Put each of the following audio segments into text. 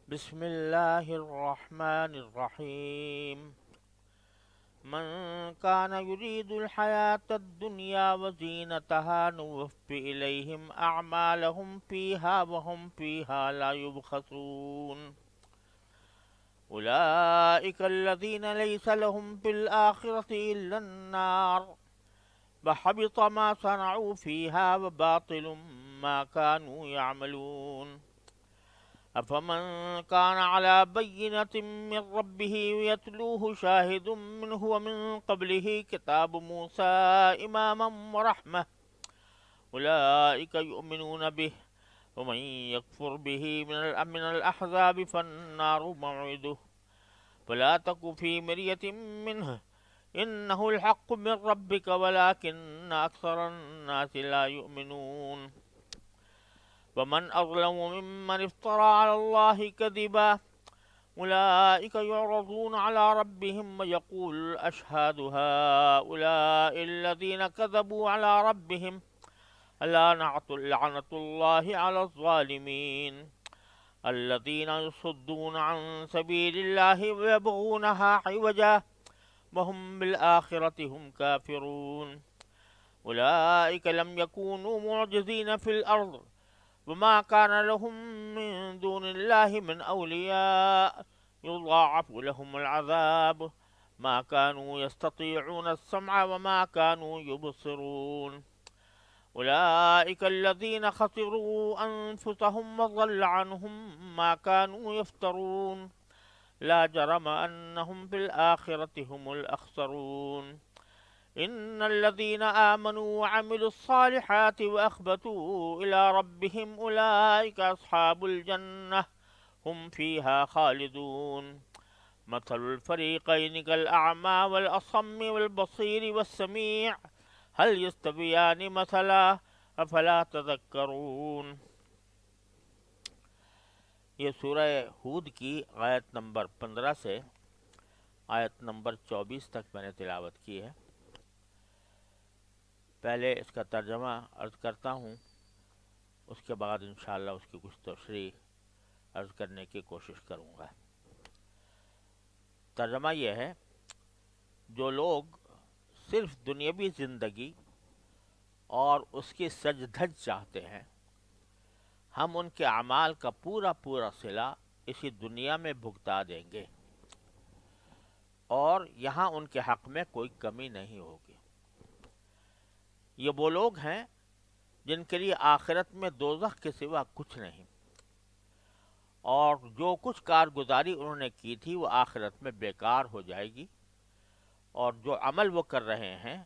بسم الله الرحمن الرحيم من كان يريد الحياة الدنيا وزينتها نوفي إليهم أعمالهم فيها وهم فيها لا يبخسون أولئك الذين ليس لهم في الآخرة إلا النار وحبط ما صنعوا فيها وباطل ما كانوا يعملون أفمن كان على بينة من ربه يتلوه شاهد منه ومن قبله كتاب موسى إماما ورحمة أولئك يؤمنون به ومن يكفر به من الأحزاب فالنار موعده فلا تك في مرية منه إنه الحق من ربك ولكن أكثر الناس لا يؤمنون ومن أظلم ممن افترى على الله كذبا أولئك يعرضون على ربهم ويقول الأشهاد هؤلاء الذين كذبوا على ربهم ألا لعنة الله على الظالمين الذين يصدون عن سبيل الله ويبغونها عوجا وهم بالآخرة هم كافرون أولئك لم يكونوا معجزين في الأرض وما كان لهم من دون الله من أولياء يضاعف لهم العذاب ما كانوا يستطيعون السمع وما كانوا يبصرون أولئك الذين خسروا أنفسهم وضل عنهم ما كانوا يفترون لا جرم أنهم في الآخرة هم الأخسرون إن الذين آمنوا وعملوا الصالحات وأخبتوا إلى ربهم أولئك أصحاب الجنة هم فيها خالدون مثل الفريقين كالأعمى والأصم والبصير والسميع هل يستويان مثلا أفلا تذكرون. یہ سورہ ہود کی آیت نمبر 15 سے آیت نمبر 24 تک میں نے تلاوت کی ہے. پہلے اس کا ترجمہ عرض کرتا ہوں، اس کے بعد انشاءاللہ اس کی کچھ تشریح عرض کرنے کی کوشش کروں گا. ترجمہ یہ ہے: جو لوگ صرف دنیاوی زندگی اور اس کی سج دھج چاہتے ہیں، ہم ان کے اعمال کا پورا پورا صلہ اسی دنیا میں بھگتا دیں گے اور یہاں ان کے حق میں کوئی کمی نہیں ہوگی. یہ وہ لوگ ہیں جن کے لیے آخرت میں دوزخ کے سوا کچھ نہیں، اور جو کچھ کارگزاری انہوں نے کی تھی وہ آخرت میں بیکار ہو جائے گی، اور جو عمل وہ کر رہے ہیں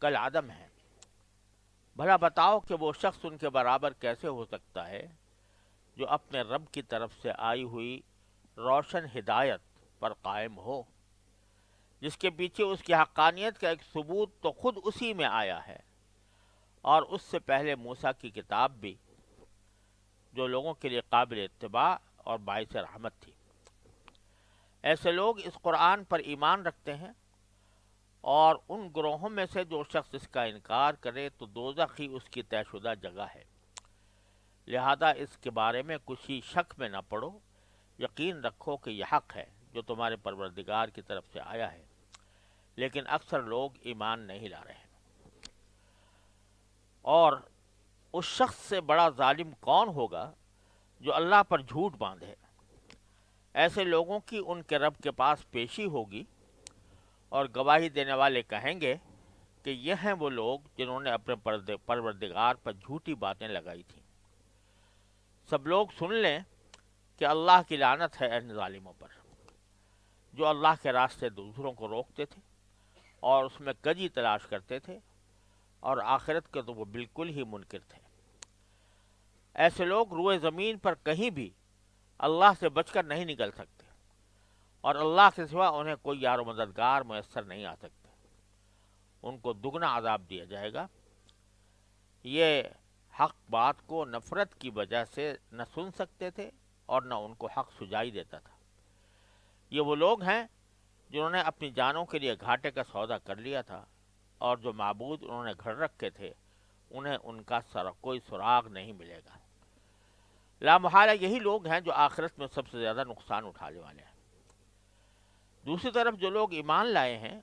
کل عدم ہے. بھلا بتاؤ کہ وہ شخص ان کے برابر کیسے ہو سکتا ہے جو اپنے رب کی طرف سے آئی ہوئی روشن ہدایت پر قائم ہو، جس کے پیچھے اس کی حقانیت کا ایک ثبوت تو خود اسی میں آیا ہے، اور اس سے پہلے موسیٰ کی کتاب بھی، جو لوگوں کے لیے قابل اتباع اور باعث رحمت تھی. ایسے لوگ اس قرآن پر ایمان رکھتے ہیں، اور ان گروہوں میں سے جو شخص اس کا انکار کرے تو دوزخ ہی اس کی طے شدہ جگہ ہے. لہذا اس کے بارے میں کچھ ہی شک میں نہ پڑو، یقین رکھو کہ یہ حق ہے جو تمہارے پروردگار کی طرف سے آیا ہے، لیکن اکثر لوگ ایمان نہیں لا رہے. اور اس شخص سے بڑا ظالم کون ہوگا جو اللہ پر جھوٹ باندھے؟ ایسے لوگوں کی ان کے رب کے پاس پیشی ہوگی، اور گواہی دینے والے کہیں گے کہ یہ ہیں وہ لوگ جنہوں نے اپنے پروردگار پر جھوٹی باتیں لگائی تھیں. سب لوگ سن لیں کہ اللہ کی لعنت ہے ان ظالموں پر، جو اللہ کے راستے دوسروں کو روکتے تھے اور اس میں کجی تلاش کرتے تھے، اور آخرت کے تو وہ بالکل ہی منکر تھے. ایسے لوگ روئے زمین پر کہیں بھی اللہ سے بچ کر نہیں نکل سکتے، اور اللہ کے سوا انہیں کوئی یار و مددگار میسر نہیں آ سکتے. ان کو دگنا عذاب دیا جائے گا. یہ حق بات کو نفرت کی وجہ سے نہ سن سکتے تھے اور نہ ان کو حق سجائی دیتا تھا. یہ وہ لوگ ہیں جنہوں نے اپنی جانوں کے لیے گھاٹے کا سودا کر لیا تھا، اور جو معبود انہوں نے گھر رکھے تھے انہیں ان کا کوئی سراغ نہیں ملے گا. لامحالہ یہی لوگ ہیں جو آخرت میں سب سے زیادہ نقصان اٹھانے والے ہیں۔ دوسری طرف جو لوگ ایمان لائے ہیں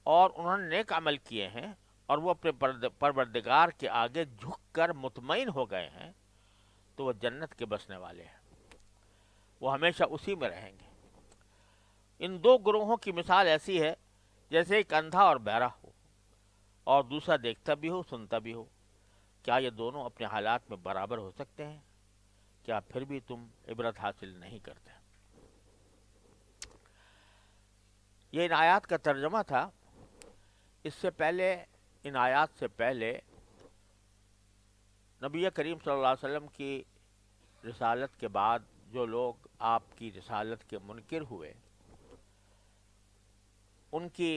اور انہوں نے نیک عمل کیے ہیں اور وہ اپنے پروردگار کے آگے جھک کر مطمئن ہو گئے ہیں، تو وہ جنت کے بسنے والے ہیں، وہ ہمیشہ اسی میں رہیں گے۔ ان دو گروہوں کی مثال ایسی ہے جیسے ایک اندھا اور بہرا ہو اور دوسرا دیکھتا بھی ہو سنتا بھی ہو۔ کیا یہ دونوں اپنے حالات میں برابر ہو سکتے ہیں؟ کیا پھر بھی تم عبرت حاصل نہیں کرتے؟ یہ ان آیات کا ترجمہ تھا۔ اس سے پہلے، ان آیات سے پہلے، نبی کریم صلی اللہ علیہ وسلم کی رسالت کے بعد جو لوگ آپ کی رسالت کے منکر ہوئے، ان کی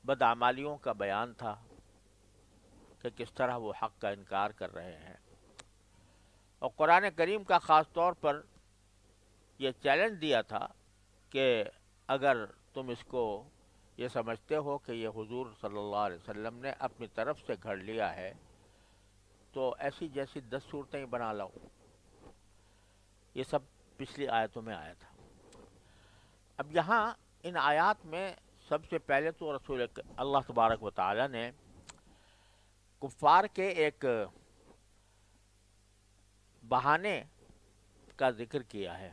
بدعمالیوں کا بیان تھا کہ کس طرح وہ حق کا انکار کر رہے ہیں، اور قرآن کریم کا خاص طور پر یہ چیلنج دیا تھا کہ اگر تم اس کو یہ سمجھتے ہو کہ یہ حضور صلی اللہ علیہ وسلم نے اپنی طرف سے گھڑ لیا ہے تو ایسی جیسی 10 صورتیں بنا لاؤ۔ یہ سب پچھلی آیتوں میں آیا تھا۔ اب یہاں ان آیات میں سب سے پہلے تو رسول اللہ تبارک و تعالی نے کفار کے ایک بہانے کا ذکر کیا ہے۔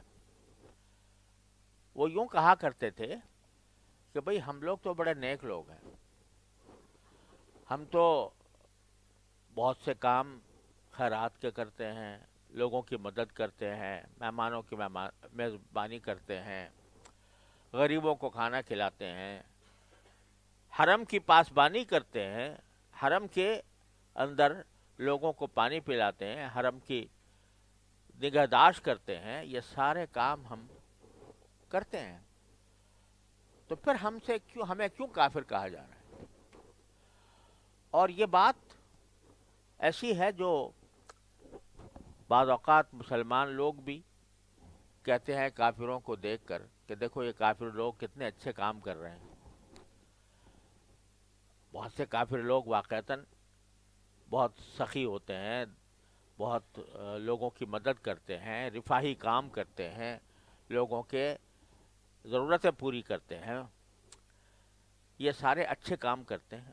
وہ یوں کہا کرتے تھے کہ بھئی ہم لوگ تو بڑے نیک لوگ ہیں، ہم تو بہت سے کام خیرات کے کرتے ہیں، لوگوں کی مدد کرتے ہیں، مہمانوں کی میزبانی کرتے ہیں، غریبوں کو کھانا کھلاتے ہیں، حرم کی پاسبانی کرتے ہیں، حرم کے اندر لوگوں کو پانی پلاتے ہیں، حرم کی نگہداشت کرتے ہیں، یہ سارے کام ہم کرتے ہیں، تو پھر ہمیں کیوں کافر کہا جا رہا ہے؟ اور یہ بات ایسی ہے جو بعض اوقات مسلمان لوگ بھی کہتے ہیں کافروں کو دیکھ کر کہ دیکھو یہ کافر لوگ کتنے اچھے کام کر رہے ہیں۔ بہت سے کافر لوگ واقعتاً بہت سخی ہوتے ہیں، بہت لوگوں کی مدد کرتے ہیں، رفاہی کام کرتے ہیں، لوگوں کے ضرورتیں پوری کرتے ہیں، یہ سارے اچھے کام کرتے ہیں۔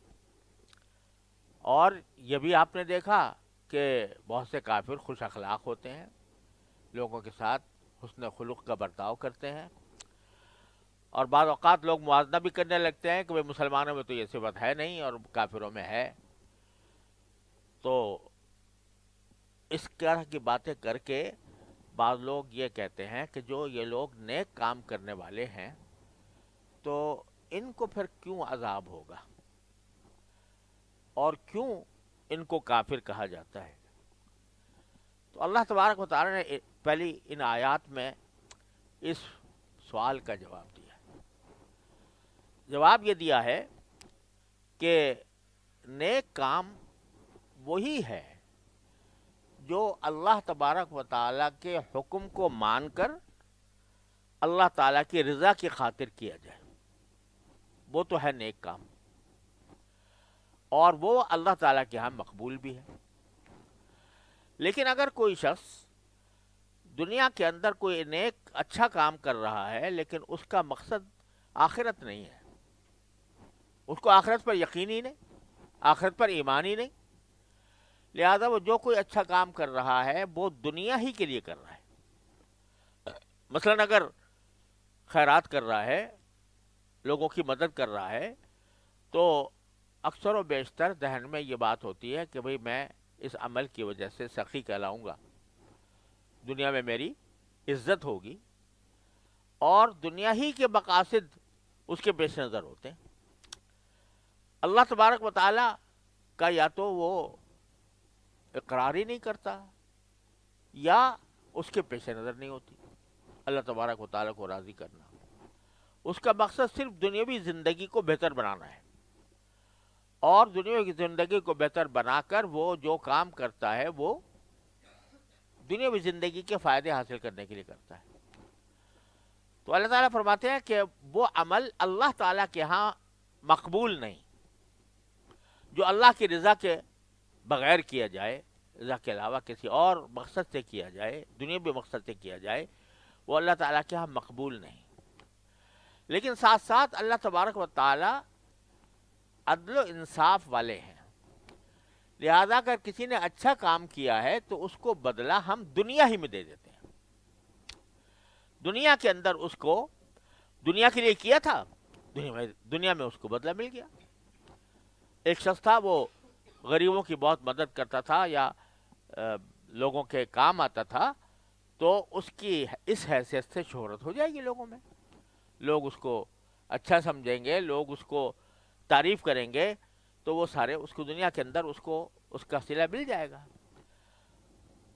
اور یہ بھی آپ نے دیکھا کہ بہت سے کافر خوش اخلاق ہوتے ہیں، لوگوں کے ساتھ حسن خلق کا برتاؤ کرتے ہیں، اور بعض اوقات لوگ موازنہ بھی کرنے لگتے ہیں کہ مسلمانوں میں تو یہ صفت ہے نہیں اور کافروں میں ہے۔ تو اس طرح کی باتیں کر کے بعض لوگ یہ کہتے ہیں کہ جو یہ لوگ نیک کام کرنے والے ہیں تو ان کو پھر کیوں عذاب ہوگا اور کیوں ان کو کافر کہا جاتا ہے؟ تو اللہ تبارک و تعالی نے پہلی ان آیات میں اس سوال کا جواب دیا۔ جواب یہ دیا ہے کہ نیک کام وہی ہے جو اللہ تبارک و تعالیٰ کے حکم کو مان کر اللہ تعالیٰ کی رضا کی خاطر کیا جائے، وہ تو ہے نیک کام، اور وہ اللہ تعالیٰ کے ہاں مقبول بھی ہے۔ لیکن اگر کوئی شخص دنیا کے اندر کوئی نیک اچھا کام کر رہا ہے لیکن اس کا مقصد آخرت نہیں ہے، اس کو آخرت پر یقین ہی نہیں، آخرت پر ایمان ہی نہیں، لہذا وہ جو کوئی اچھا کام کر رہا ہے وہ دنیا ہی کے لیے کر رہا ہے۔ مثلا اگر خیرات کر رہا ہے، لوگوں کی مدد کر رہا ہے، تو اکثر و بیشتر ذہن میں یہ بات ہوتی ہے کہ بھئی میں اس عمل کی وجہ سے سخی کہلاؤں گا، دنیا میں میری عزت ہوگی، اور دنیا ہی کے مقاصد اس کے پیش نظر ہوتے ہیں۔ اللہ تبارک و تعالیٰ کا یا تو وہ اقرار ہی نہیں کرتا یا اس کے پیش نظر نہیں ہوتی۔ اللہ تبارک و تعالیٰ کو راضی کرنا، اس کا مقصد صرف دنیاوی زندگی کو بہتر بنانا ہے، اور دنیاوی زندگی کو بہتر بنا کر وہ جو کام کرتا ہے وہ دنیاوی زندگی کے فائدے حاصل کرنے کے لیے کرتا ہے۔ تو اللہ تعالیٰ فرماتے ہیں کہ وہ عمل اللہ تعالیٰ کے ہاں مقبول نہیں جو اللہ کی رضا کے بغیر کیا جائے، رضا کے علاوہ کسی اور مقصد سے کیا جائے، دنیاوی مقصد سے کیا جائے، وہ اللہ تعالیٰ کے ہاں مقبول نہیں۔ لیکن ساتھ ساتھ اللہ تبارک و تعالی عدل و انصاف والے ہیں، لہذا اگر کسی نے اچھا کام کیا ہے تو اس کو بدلہ ہم دنیا ہی میں دے دیتے ہیں۔ دنیا کے اندر اس کو، دنیا کے لیے کیا تھا، دنیا میں اس کو بدلہ مل گیا۔ ایک شخص تھا، وہ غریبوں کی بہت مدد کرتا تھا یا لوگوں کے کام آتا تھا، تو اس کی اس حیثیت سے شہرت ہو جائے گی لوگوں میں، لوگ اس کو اچھا سمجھیں گے، لوگ اس کو تعریف کریں گے، تو وہ سارے اس کو دنیا کے اندر اس کو اس کا صلہ مل جائے گا۔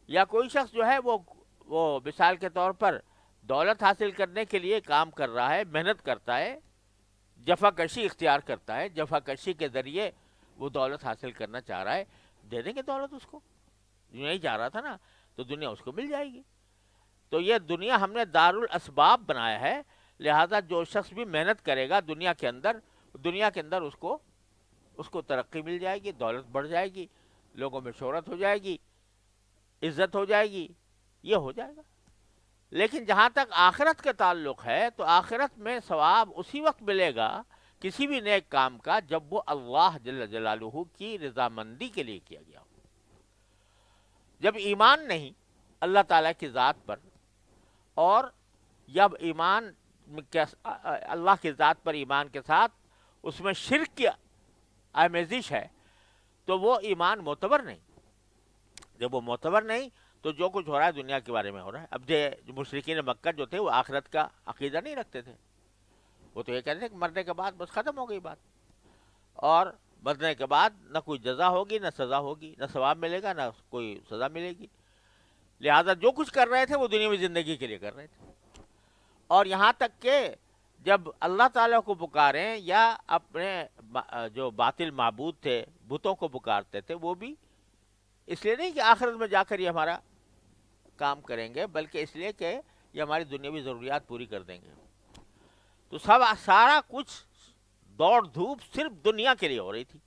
یا کوئی شخص جو ہے وہ مثال کے طور پر دولت حاصل کرنے کے لیے کام کر رہا ہے، محنت کرتا ہے، جفا کشی اختیار کرتا ہے، جفا کشی کے ذریعے وہ دولت حاصل کرنا چاہ رہا ہے، دے دیں گے دولت اس کو، دنیا ہی چاہ رہا تھا نا، تو دنیا اس کو مل جائے گی۔ تو یہ دنیا ہم نے دار الاسباب بنایا ہے، لہذا جو شخص بھی محنت کرے گا دنیا کے اندر اس کو ترقی مل جائے گی، دولت بڑھ جائے گی، لوگوں میں شہرت ہو جائے گی، عزت ہو جائے گی، یہ ہو جائے گا۔ لیکن جہاں تک آخرت کا تعلق ہے تو آخرت میں ثواب اسی وقت ملے گا کسی بھی نیک کام کا جب وہ اللہ جل جلالہ کی رضامندی کے لیے کیا گیا ہو۔ جب ایمان نہیں اللہ تعالیٰ کی ذات پر، اور جب ایمان اللہ کی ذات پر ایمان کے ساتھ اس میں شرک کی آمیزش ہے، تو وہ ایمان معتبر نہیں۔ جب وہ معتبر نہیں تو جو کچھ ہو رہا ہے دنیا کے بارے میں ہو رہا ہے۔ اب جو مشرکین مکہ جو تھے وہ آخرت کا عقیدہ نہیں رکھتے تھے، وہ تو یہ کہتے تھے کہ مرنے کے بعد بس ختم ہو گئی بات، اور مرنے کے بعد نہ کوئی جزا ہوگی، نہ سزا ہوگی، نہ ثواب ملے گا، نہ کوئی سزا ملے گی، لہذا جو کچھ کر رہے تھے وہ دنیاوی زندگی کے لیے کر رہے تھے۔ اور یہاں تک کہ جب اللہ تعالیٰ کو پکاریں یا اپنے جو باطل معبود تھے، بتوں کو پکارتے تھے، وہ بھی اس لیے نہیں کہ آخرت میں جا کر یہ ہمارا کام کریں گے، بلکہ اس لیے کہ یہ ہماری دنیاوی ضروریات پوری کر دیں گے۔ تو سارا کچھ دوڑ دھوپ صرف دنیا کے لیے ہو رہی تھی۔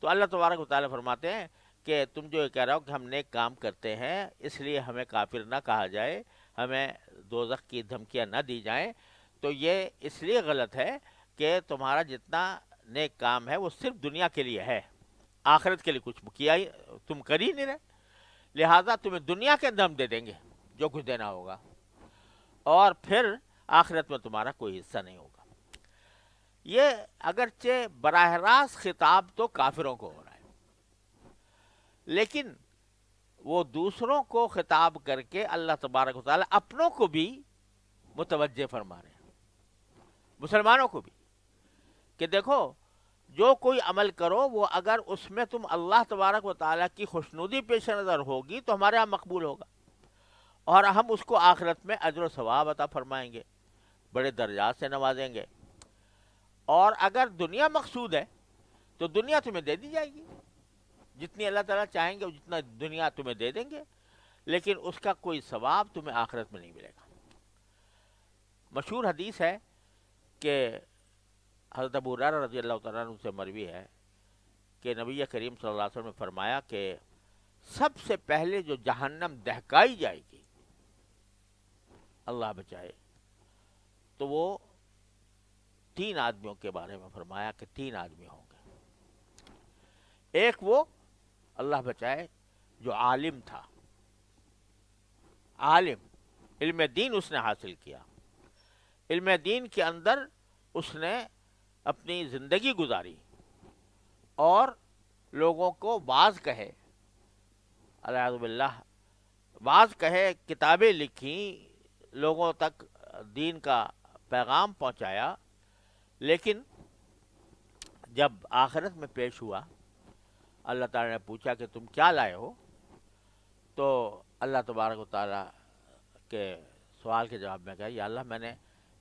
تو اللہ تبارک و تعالیٰ فرماتے ہیں کہ تم جو یہ کہہ رہا ہو کہ ہم نیک کام کرتے ہیں اس لیے ہمیں کافر نہ کہا جائے، ہمیں دوزخ کی دھمکیاں نہ دی جائیں، تو یہ اس لیے غلط ہے کہ تمہارا جتنا نیک کام ہے وہ صرف دنیا کے لیے ہے، آخرت کے لیے کچھ کیا ہی تم کر ہی نہیں رہے، لہذا تمہیں دنیا کے اندر ہم دے دیں گے جو کچھ دینا ہوگا، اور پھر آخرت میں تمہارا کوئی حصہ نہیں ہوگا۔ یہ اگرچہ براہ راست خطاب تو کافروں کو ہو رہا ہے، لیکن وہ دوسروں کو خطاب کر کے اللہ تبارک و تعالیٰ اپنوں کو بھی متوجہ فرما رہے ہیں، مسلمانوں کو بھی، کہ دیکھو جو کوئی عمل کرو وہ اگر اس میں تم اللہ تبارک و تعالیٰ کی خوشنودی پیش نظر ہوگی تو ہمارے ہاں مقبول ہوگا، اور ہم اس کو آخرت میں اجر و ثواب عطا فرمائیں گے، بڑے درجات سے نوازیں گے۔ اور اگر دنیا مقصود ہے تو دنیا تمہیں دے دی جائے گی، جتنی اللہ تعالیٰ چاہیں گے جتنا دنیا تمہیں دے دیں گے، لیکن اس کا کوئی ثواب تمہیں آخرت میں نہیں ملے گا۔ مشہور حدیث ہے کہ حضرت ابو ہریرہ رضی اللہ تعالیٰ عنہ سے مروی ہے کہ نبی کریم صلی اللہ علیہ وسلم نے فرمایا کہ سب سے پہلے جو جہنم دہکائی جائے گی، اللہ بچائے، تو وہ 3 آدمیوں کے بارے میں فرمایا کہ 3 آدمی ہوں گے۔ ایک وہ اللہ بچائے جو عالم تھا، عالم، علم دین اس نے حاصل کیا، علم دین کے اندر اس نے اپنی زندگی گزاری اور لوگوں کو واعظ کہے، اعوذ باللہ واعظ کہے، کتابیں لکھیں، لوگوں تک دین کا پیغام پہنچایا، لیکن جب آخرت میں پیش ہوا اللہ تعالیٰ نے پوچھا کہ تم کیا لائے ہو، تو اللہ تبارک و تعالیٰ کے سوال کے جواب میں کہا یا اللہ میں نے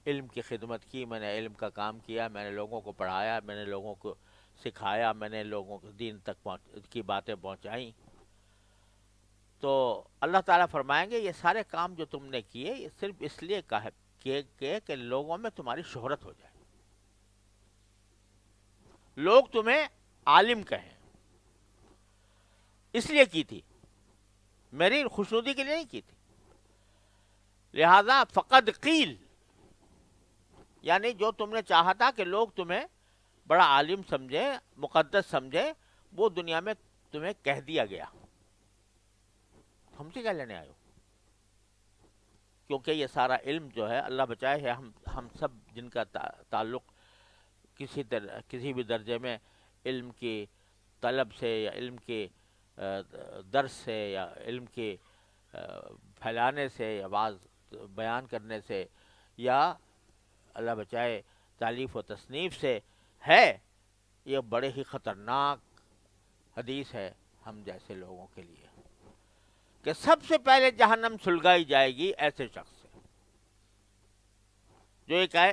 علم کی خدمت کی، میں نے علم کا کام کیا، میں نے لوگوں کو پڑھایا، میں نے لوگوں کو سکھایا، میں نے لوگوں کو دین تک کی باتیں پہنچائیں۔ تو اللہ تعالیٰ فرمائیں گے یہ سارے کام جو تم نے کیے یہ صرف اس لیے کہ لوگوں میں تمہاری شہرت ہو جائے، لوگ تمہیں عالم کہیں، اس لیے کی تھی، میری خوشنودی کے لیے نہیں کی تھی. لہذا فقد قیل، یعنی جو تم نے چاہا تھا کہ لوگ تمہیں بڑا عالم سمجھے، مقدس سمجھے، وہ دنیا میں تمہیں کہہ دیا گیا. ہم سے کیا لینے آئے ہو؟ کیونکہ یہ سارا علم جو ہے، اللہ بچائے ہے، ہم سب جن کا تعلق کسی بھی درجے میں علم کی طلب سے یا علم کے درس سے یا علم کے پھیلانے سے یا بعض بیان کرنے سے یا اللہ بچائے تالیف و تصنیف سے ہے، یہ بڑے ہی خطرناک حدیث ہے ہم جیسے لوگوں کے لیے، کہ سب سے پہلے جہنم سلگائی جائے گی ایسے شخص سے جو یہ کہے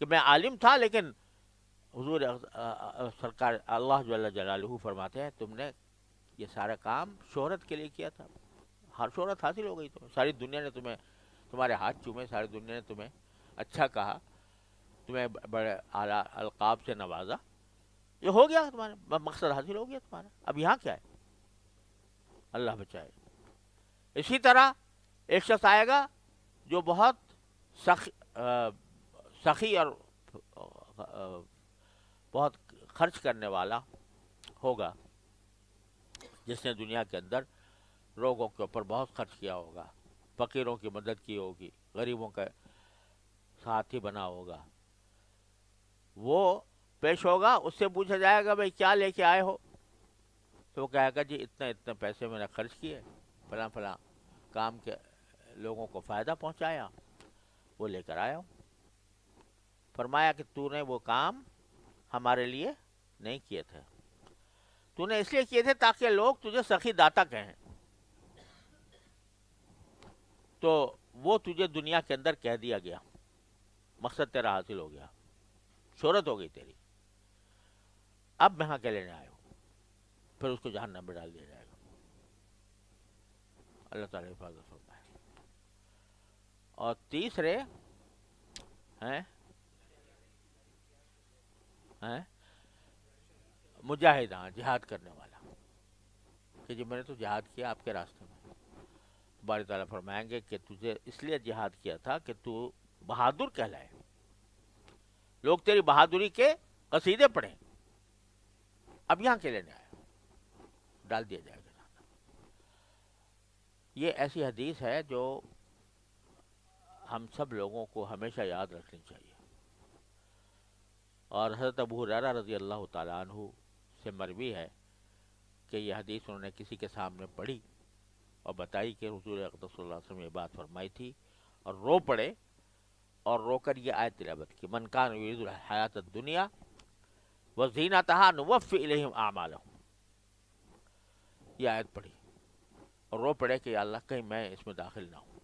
کہ میں عالم تھا، لیکن حضور سرکار اللہ جل جلالہ فرماتے ہیں تم نے یہ سارا کام شہرت کے لیے کیا تھا. ہر شہرت حاصل ہو گئی، تو ساری دنیا نے تمہیں، تمہارے ہاتھ چومے، ساری دنیا نے تمہیں اچھا کہا، تمہیں بڑے اعلیٰ القاب سے نوازا، یہ ہو گیا تمہارا مقصد، حاصل ہو گیا تمہارا. اب یہاں کیا ہے؟ اللہ بچائے. اسی طرح ایک شخص آئے گا جو بہت سخی اور بہت خرچ کرنے والا ہوگا، جس نے دنیا کے اندر لوگوں کے اوپر بہت خرچ کیا ہوگا، فقیروں کی مدد کی ہوگی، غریبوں کا ساتھی بنا ہوگا. وہ پیش ہوگا، اس سے پوچھا جائے گا بھائی کیا لے کے آئے ہو؟ تو وہ کہے گا جی اتنے پیسے میں نے خرچ کیے، فلاں فلاں کام کے لوگوں کو فائدہ پہنچایا، وہ لے کر آیا ہوں. فرمایا کہ تو نے وہ کام ہمارے لیے نہیں کیے تھے، تو نے اس لیے کیے تھے تاکہ لوگ تجھے سخی داتا کہیں، تو وہ تجھے دنیا کے اندر کہہ دیا گیا، مقصد تیرا حاصل ہو گیا، شہرت ہو گئی تیری. اب یہاں کے لینے آئے ہو؟ پھر اس کو جہنم میں ڈال دیا جائے گا. اللہ تعالیٰ حفاظت فرمائے. اور تیسرے ہیں مجاہد، جہاد کرنے والا، کہ جی میں نے تو جہاد کیا آپ کے راستے میں. باری تعالیٰ فرمائیں گے کہ تجھے اس لیے جہاد کیا تھا کہ تو بہادر کہلائے، لوگ تیری بہادری کے قصیدے پڑھیں. اب یہاں کے لینے آئے، ڈال دیا جائے گا. یہ ایسی حدیث ہے جو ہم سب لوگوں کو ہمیشہ یاد رکھنی چاہیے. اور حضرت ابو ہریرہ رضی اللہ تعالیٰ عنہ سے مروی ہے کہ یہ حدیث انہوں نے کسی کے سامنے پڑھی اور بتائی کہ حضور اقدس صلی اللہ علیہ وسلم نے یہ بات فرمائی تھی، اور رو پڑے اور رو کر یہ آیت تلاوت کی، من کان یرید الحیات الدنیا وزینتہا نوفی الیہم اعمالہم. یہ آیت پڑھی اور رو پڑے کہ یا اللہ کہیں میں اس میں داخل نہ ہوں.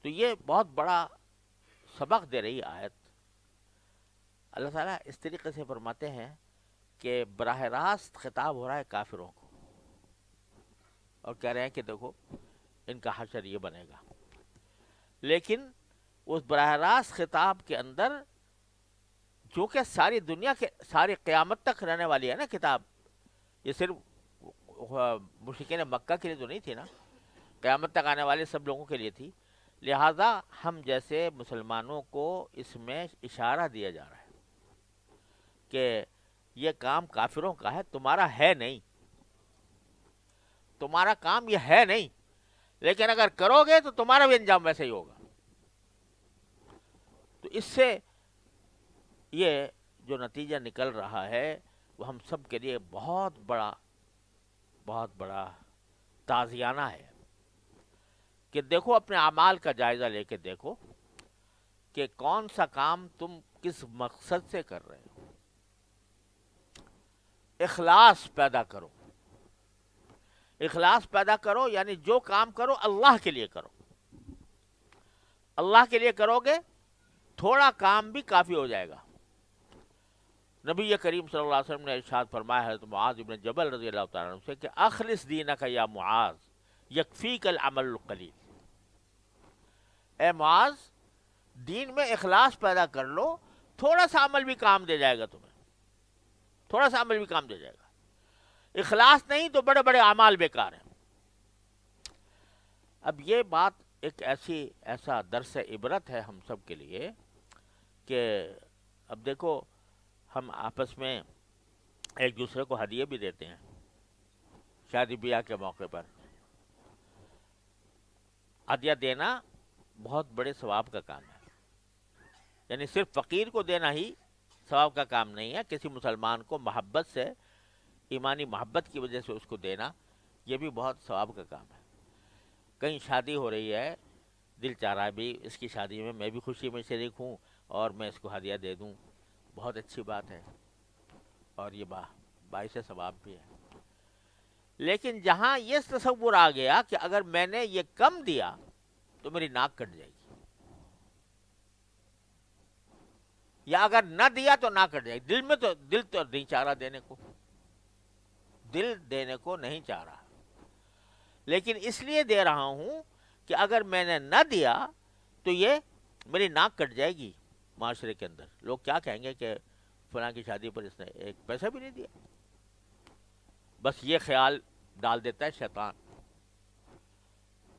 تو یہ بہت بڑا سبق دے رہی آیت. اللہ تعالیٰ اس طریقے سے فرماتے ہیں کہ براہ راست خطاب ہو رہا ہے کافروں کو، اور کہہ رہے ہیں کہ دیکھو ان کا حشر یہ بنے گا. لیکن اس براہ راست خطاب کے اندر جو کہ ساری دنیا کے، ساری قیامت تک رہنے والی ہے نا کتاب، یہ صرف مشرکین مکہ کے لیے تو نہیں تھی نا، قیامت تک آنے والے سب لوگوں کے لیے تھی. لہذا ہم جیسے مسلمانوں کو اس میں اشارہ دیا جا رہا ہے کہ یہ کام کافروں کا ہے، تمہارا ہے نہیں، تمہارا کام یہ ہے نہیں، لیکن اگر کرو گے تو تمہارا بھی انجام ویسے ہی ہوگا. تو اس سے یہ جو نتیجہ نکل رہا ہے وہ ہم سب کے لیے بہت بڑا تعزیانہ ہے کہ دیکھو اپنے اعمال کا جائزہ لے کے دیکھو کہ کون سا کام تم کس مقصد سے کر رہے ہو. اخلاص پیدا کرو، اخلاص پیدا کرو، یعنی جو کام کرو اللہ کے لیے کرو. اللہ کے لیے کرو گے تھوڑا کام بھی کافی ہو جائے گا. نبی کریم صلی اللہ علیہ وسلم نے ارشاد فرمایا حضرت معاذ بن جبل رضی اللہ تعالیٰ عنہ سے کہ اخلص دینک یا معاذ یکفیک العمل القلیل. اے معاذ دین میں اخلاص پیدا کر لو، تھوڑا سا عمل بھی کام دے جائے گا تمہیں، تھوڑا سا عمل بھی کام دے جائے گا. اخلاص نہیں تو بڑے بڑے اعمال بیکار ہیں. اب یہ بات ایک ایسا درس عبرت ہے ہم سب کے لیے کہ اب دیکھو، ہم آپس میں ایک دوسرے کو ہدیے بھی دیتے ہیں شادی بیاہ کے موقع پر. ہدیہ دینا بہت بڑے ثواب کا کام ہے. یعنی صرف فقیر کو دینا ہی ثواب کا کام نہیں ہے، کسی مسلمان کو محبت سے، ایمانی محبت کی وجہ سے اس کو دینا، یہ بھی بہت ثواب کا کام ہے. کہیں شادی ہو رہی ہے، دل چاہ رہا ہے بھی اس کی شادی میں بھی خوشی میں شریک ہوں اور میں اس کو ہدیہ دے دوں، بہت اچھی بات ہے اور یہ باعث ثواب بھی ہے. لیکن جہاں یہ تصور آ گیا کہ اگر میں نے یہ کم دیا تو میری ناک کٹ جائے گی، یا اگر نہ دیا تو ناک کٹ جائے گی، دل تو نہیں چاہ رہا دینے کو، دل دینے کو نہیں چاہ رہا، لیکن اس لیے دے رہا ہوں کہ اگر میں نے نہ دیا تو یہ میری ناک کٹ جائے گی. معاشرے کے اندر لوگ کیا کہیں گے کہ فلاں کی شادی پر اس نے ایک پیسہ بھی نہیں دیا. بس یہ خیال ڈال دیتا ہے شیطان.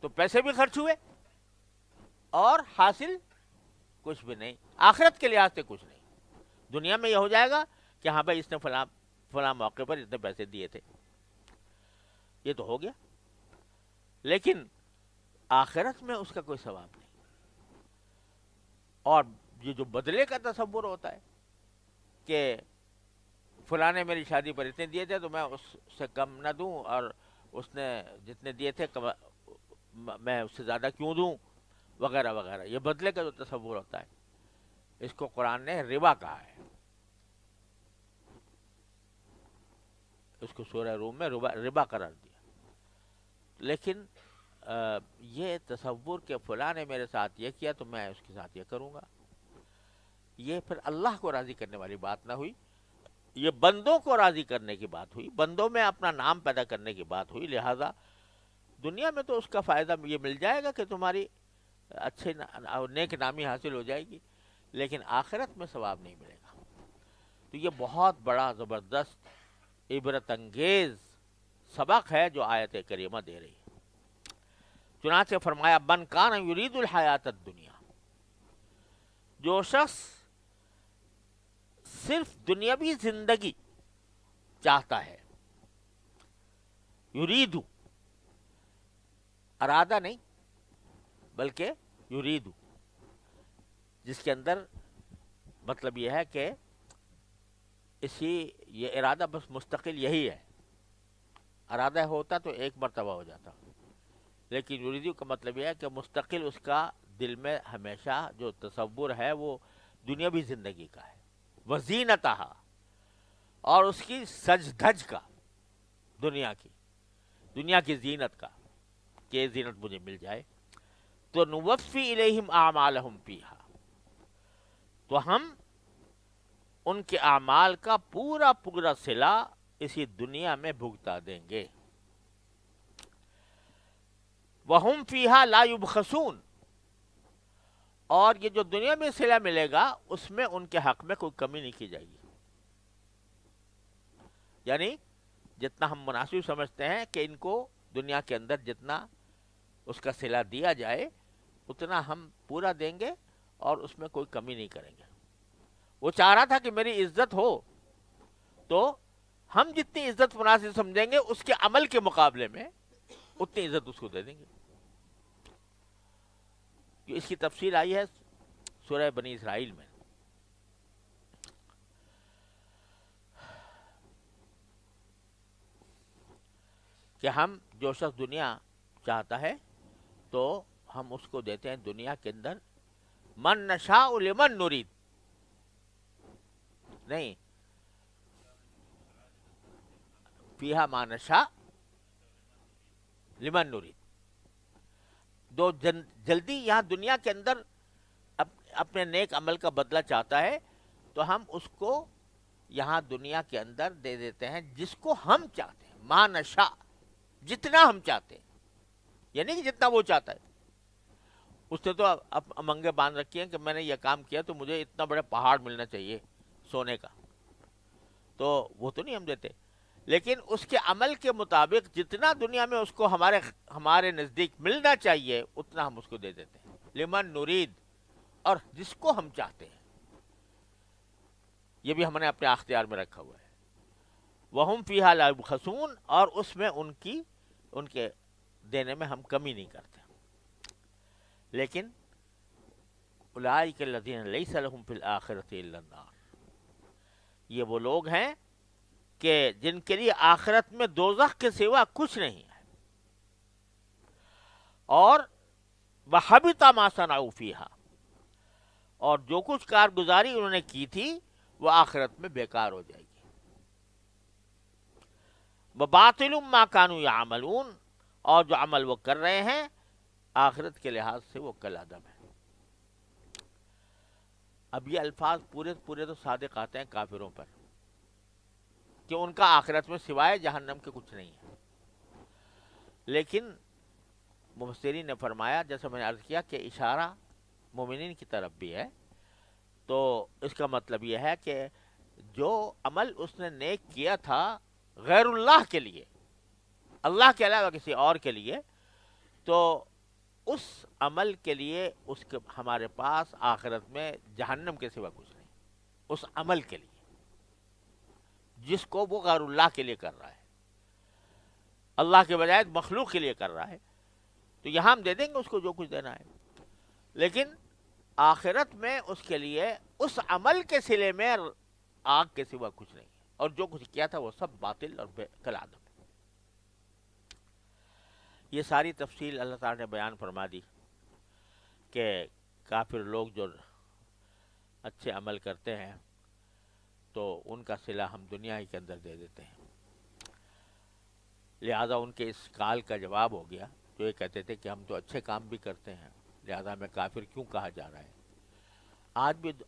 تو پیسے بھی خرچ ہوئے اور حاصل کچھ بھی نہیں، آخرت کے لحاظ سے کچھ نہیں. دنیا میں یہ ہو جائے گا کہ ہاں بھائی اس نے فلاں موقع پر اتنے پیسے دیے تھے، یہ تو ہو گیا، لیکن آخرت میں اس کا کوئی ثواب نہیں. اور یہ جو بدلے کا تصور ہوتا ہے کہ فلاں نے میری شادی پر اتنے دیے تھے تو میں اس سے کم نہ دوں، اور اس نے جتنے دیے تھے میں اس سے زیادہ کیوں دوں، وغیرہ وغیرہ. یہ بدلے کا جو تصور ہوتا ہے اس کو قرآن نے ربا کہا ہے. اس کو سورہ روم میں ربا قرار دیا. لیکن یہ تصور کہ فلاں نے میرے ساتھ یہ کیا تو میں اس کے ساتھ یہ کروں گا، یہ پھر اللہ کو راضی کرنے والی بات نہ ہوئی، یہ بندوں کو راضی کرنے کی بات ہوئی، بندوں میں اپنا نام پیدا کرنے کی بات ہوئی. لہذا دنیا میں تو اس کا فائدہ یہ مل جائے گا کہ تمہاری اچھے نیک نامی حاصل ہو جائے گی، لیکن آخرت میں ثواب نہیں ملے گا. تو یہ بہت بڑا زبردست عبرت انگیز سبق ہے جو آیت کریمہ دے رہی ہے. چنانچہ فرمایا من کان یرید الحیات الدنیا، جو شخص صرف دنیاوی زندگی چاہتا ہے، یریدو ارادہ نہیں بلکہ یریدو، جس کے اندر مطلب یہ ہے کہ یہ ارادہ بس مستقل یہی ہے. ارادہ ہوتا تو ایک مرتبہ ہو جاتا، لیکن یریدو کا مطلب یہ ہے کہ مستقل اس کا دل میں ہمیشہ جو تصور ہے وہ دنیاوی زندگی کا ہے، وزینتہا، اور اس کی سج دھج کا، دنیا کی زینت کا، کہ یہ زینت مجھے مل جائے. تو نوفی الیہم اعمالہم فیہا، تو ہم ان کے اعمال کا پورا صلہ اسی دنیا میں بھگتا دیں گے. وہم فیہا لا یبخسون، اور یہ جو دنیا میں صلہ ملے گا اس میں ان کے حق میں کوئی کمی نہیں کی جائے گی. یعنی جتنا ہم مناسب سمجھتے ہیں کہ ان کو دنیا کے اندر جتنا اس کا صلہ دیا جائے اتنا ہم پورا دیں گے اور اس میں کوئی کمی نہیں کریں گے. وہ چاہ رہا تھا کہ میری عزت ہو تو ہم جتنی عزت مناسب سمجھیں گے اس کے عمل کے مقابلے میں اتنی عزت اس کو دے دیں گے. اس کی تفصیل آئی ہے سورہ بنی اسرائیل میں. کہ ہم جو شخص دنیا چاہتا ہے تو ہم اس کو دیتے ہیں دنیا کے اندر من نشاء لمن نرید، نہیں فیہا ما نشاء لمن نرید. دو جلدی یہاں دنیا کے اندر اپنے نیک عمل کا بدلہ چاہتا ہے تو ہم اس کو یہاں دنیا کے اندر دے دیتے ہیں جس کو ہم چاہتے ہیں، ما نشاء، جتنا ہم چاہتے ہیں، یعنی کہ جتنا وہ چاہتا ہے. اس نے تو امنگیں باندھ رکھی ہیں کہ میں نے یہ کام کیا تو مجھے اتنا بڑا پہاڑ ملنا چاہیے سونے کا، تو وہ تو نہیں ہم دیتے. لیکن اس کے عمل کے مطابق جتنا دنیا میں اس کو ہمارے نزدیک ملنا چاہیے اتنا ہم اس کو دے دیتے ہیں، لمن نرید، اور جس کو ہم چاہتے ہیں، یہ بھی ہم نے اپنے اختیار میں رکھا ہوا ہے۔ وَهُمْ فِيهَا لَا يُبْخَسُونَ، اور اس میں ان کے دینے میں ہم کمی نہیں کرتے۔ لیکن اولئک الذین لیس لہم فی الآخرۃ الا النار، یہ وہ لوگ ہیں کہ جن کے لیے آخرت میں دوزخ کے سوا کچھ نہیں ہے، اور وَحَبِطَ مَا صَنَعُوا فِيهَا، اور جو کچھ کارگزاری انہوں نے کی تھی وہ آخرت میں بیکار ہو جائے گی۔ وَبَاطِلٌ مَا كَانُوا يَعْمَلُونَ، اور جو عمل وہ کر رہے ہیں آخرت کے لحاظ سے وہ کل عدم ہے۔ اب یہ الفاظ پورے تو صادق آتے ہیں کافروں پر کہ ان کا آخرت میں سوائے جہنم کے کچھ نہیں ہے، لیکن مفسرین نے فرمایا، جیسا میں نے عرض کیا، کہ اشارہ مومنین کی طرف بھی ہے، تو اس کا مطلب یہ ہے کہ جو عمل اس نے نیک کیا تھا غیر اللہ کے لیے، اللہ کے علاوہ کسی اور کے لیے، تو اس عمل کے لیے ہمارے پاس آخرت میں جہنم کے سوا کچھ نہیں، اس عمل کے لیے جس کو وہ غیر اللہ کے لیے کر رہا ہے، اللہ کے بجائے مخلوق کے لیے کر رہا ہے، تو یہاں ہم دے دیں گے اس کو جو کچھ دینا ہے، لیکن آخرت میں اس کے لیے اس عمل کے صلے میں آگ کے سوا کچھ نہیں ہے، اور جو کچھ کیا تھا وہ سب باطل اور کل عدم ہے۔ یہ ساری تفصیل اللہ تعالیٰ نے بیان فرما دی کہ کافر لوگ جو اچھے عمل کرتے ہیں تو ان کا صلہ ہم دنیا ہی کے اندر دے دیتے ہیں، لہذا ان کے اس قال کا جواب ہو گیا جو یہ کہتے تھے کہ ہم تو اچھے کام بھی کرتے ہیں، لہذا ہمیں کافر کیوں کہا جا رہا ہے۔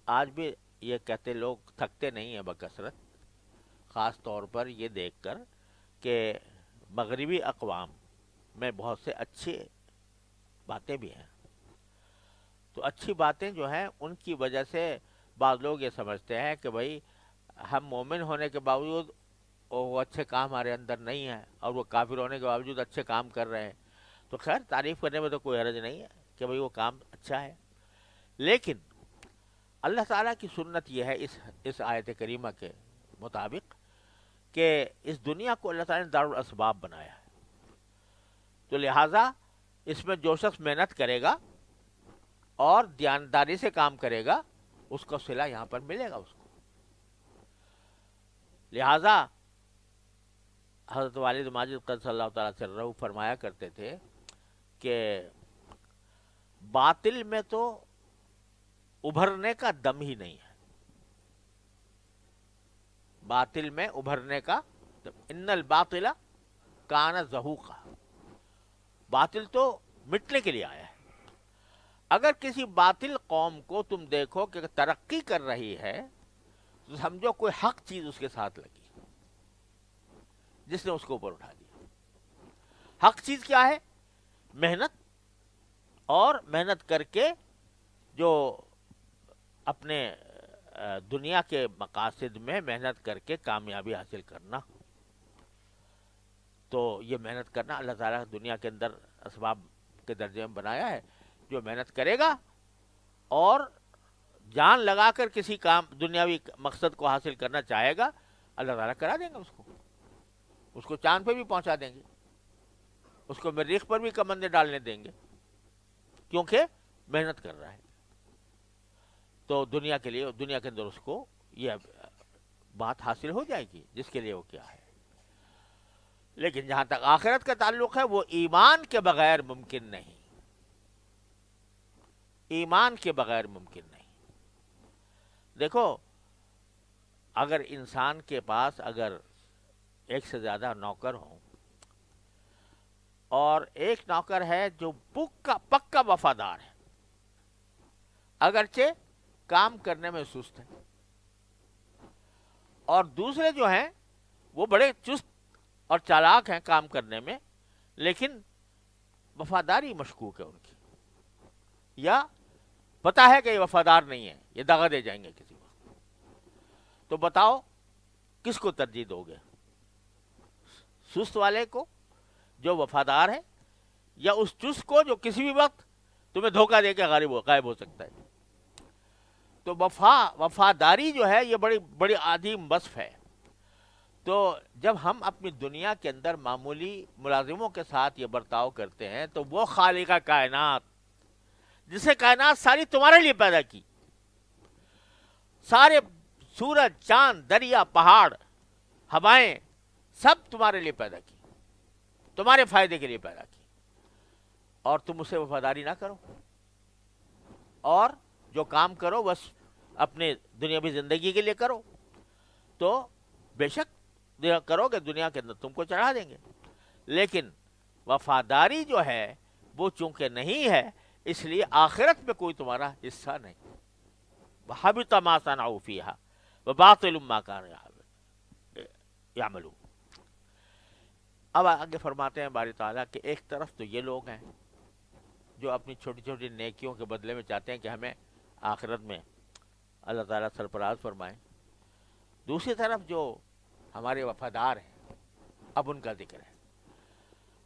آج بھی یہ کہتے لوگ تھکتے نہیں ہیں بکثرت، خاص طور پر یہ دیکھ کر کہ مغربی اقوام میں بہت سے اچھی باتیں بھی ہیں، تو اچھی باتیں جو ہیں ان کی وجہ سے بعض لوگ یہ سمجھتے ہیں کہ بھائی ہم مومن ہونے کے باوجود وہ اچھے کام ہمارے اندر نہیں ہیں، اور وہ کافر ہونے کے باوجود اچھے کام کر رہے ہیں، تو خیر تعریف کرنے میں تو کوئی حرج نہیں ہے کہ بھائی وہ کام اچھا ہے، لیکن اللہ تعالیٰ کی سنت یہ ہے اس آیت کریمہ کے مطابق کہ اس دنیا کو اللہ تعالیٰ نے دار الاسباب بنایا ہے، تو لہٰذا اس میں جو شخص محنت کرے گا اور دیانتداری سے کام کرے گا اس کو صلہ یہاں پر ملے گا اس کو۔ لہٰذا حضرت والد ماجد قدس اللہ تعالیٰ سرہ فرمایا کرتے تھے کہ باطل میں تو ابھرنے کا دم ہی نہیں ہے، باطل میں ابھرنے کا دم، ان الباطل کان زہوقا، باطل تو مٹنے کے لیے آیا ہے۔ اگر کسی باطل قوم کو تم دیکھو کہ ترقی کر رہی ہے تو سمجھو کوئی حق چیز اس کے ساتھ لگی جس نے اس کو اوپر اٹھا دیا۔ حق چیز کیا ہے؟ محنت، اور محنت کر کے جو اپنے دنیا کے مقاصد میں محنت کر کے کامیابی حاصل کرنا، تو یہ محنت کرنا اللہ تعالیٰ دنیا کے اندر اسباب کے درجے میں بنایا ہے۔ جو محنت کرے گا اور جان لگا کر کسی کام دنیاوی مقصد کو حاصل کرنا چاہے گا، اللہ تعالیٰ کرا دیں گے اس کو چاند پہ بھی پہنچا دیں گے، اس کو مریخ پر بھی کمندیں ڈالنے دیں گے، کیونکہ محنت کر رہا ہے۔ تو دنیا کے لیے، دنیا کے اندر اس کو یہ بات حاصل ہو جائے گی جس کے لیے وہ کیا ہے۔ لیکن جہاں تک آخرت کا تعلق ہے وہ ایمان کے بغیر ممکن نہیں، ایمان کے بغیر ممکن نہیں۔ دیکھو اگر انسان کے پاس اگر ایک سے زیادہ نوکر ہوں اور ایک نوکر ہے جو پکا وفادار ہے، اگرچہ کام کرنے میں سست ہے، اور دوسرے جو ہیں وہ بڑے چست اور چالاک ہیں کام کرنے میں، لیکن وفاداری مشکوک ہے ان کی، یا پتا ہے کہ یہ وفادار نہیں ہے، یہ دغا دے جائیں گے کسی کو، تو بتاؤ کس کو ترجیح دو گے؟ سست والے کو جو وفادار ہے، یا اس چست کو جو کسی بھی وقت تمہیں دھوکہ دے کے غائب ہو سکتا ہے؟ تو وفاداری جو ہے یہ بڑی بڑی عظیم وصف ہے. تو جب ہم اپنی دنیا کے اندر معمولی ملازموں کے ساتھ یہ برتاؤ کرتے ہیں تو وہ خالق کائنات، جسے کائنات ساری تمہارے لیے پیدا کی، سارے سورج، چاند، دریا، پہاڑ، ہوائیں، سب تمہارے لیے پیدا کی، تمہارے فائدے کے لیے پیدا کی، اور تم اسے وفاداری نہ کرو، اور جو کام کرو بس اپنے دنیاوی زندگی کے لیے کرو، تو بے شک کرو گے دنیا کے اندر تم کو چڑھا دیں گے. لیکن وفاداری جو ہے وہ چونکہ نہیں ہے، اس لیے آخرت میں کوئی تمہارا حصہ نہیں. وَحَبِطَ مَا صَنَعُوا فِيهَا وَبَاطِلٌ مَا كَانُوا يَعْمَلُونَ. اب آگے فرماتے ہیں باری تعالیٰ کہ ایک طرف تو یہ لوگ ہیں جو اپنی چھوٹی چھوٹی نیکیوں کے بدلے میں چاہتے ہیں کہ ہمیں آخرت میں اللہ تعالیٰ سرفراز فرمائے. دوسری طرف جو ہمارے وفادار ہیں، اب ان کا ذکر ہے.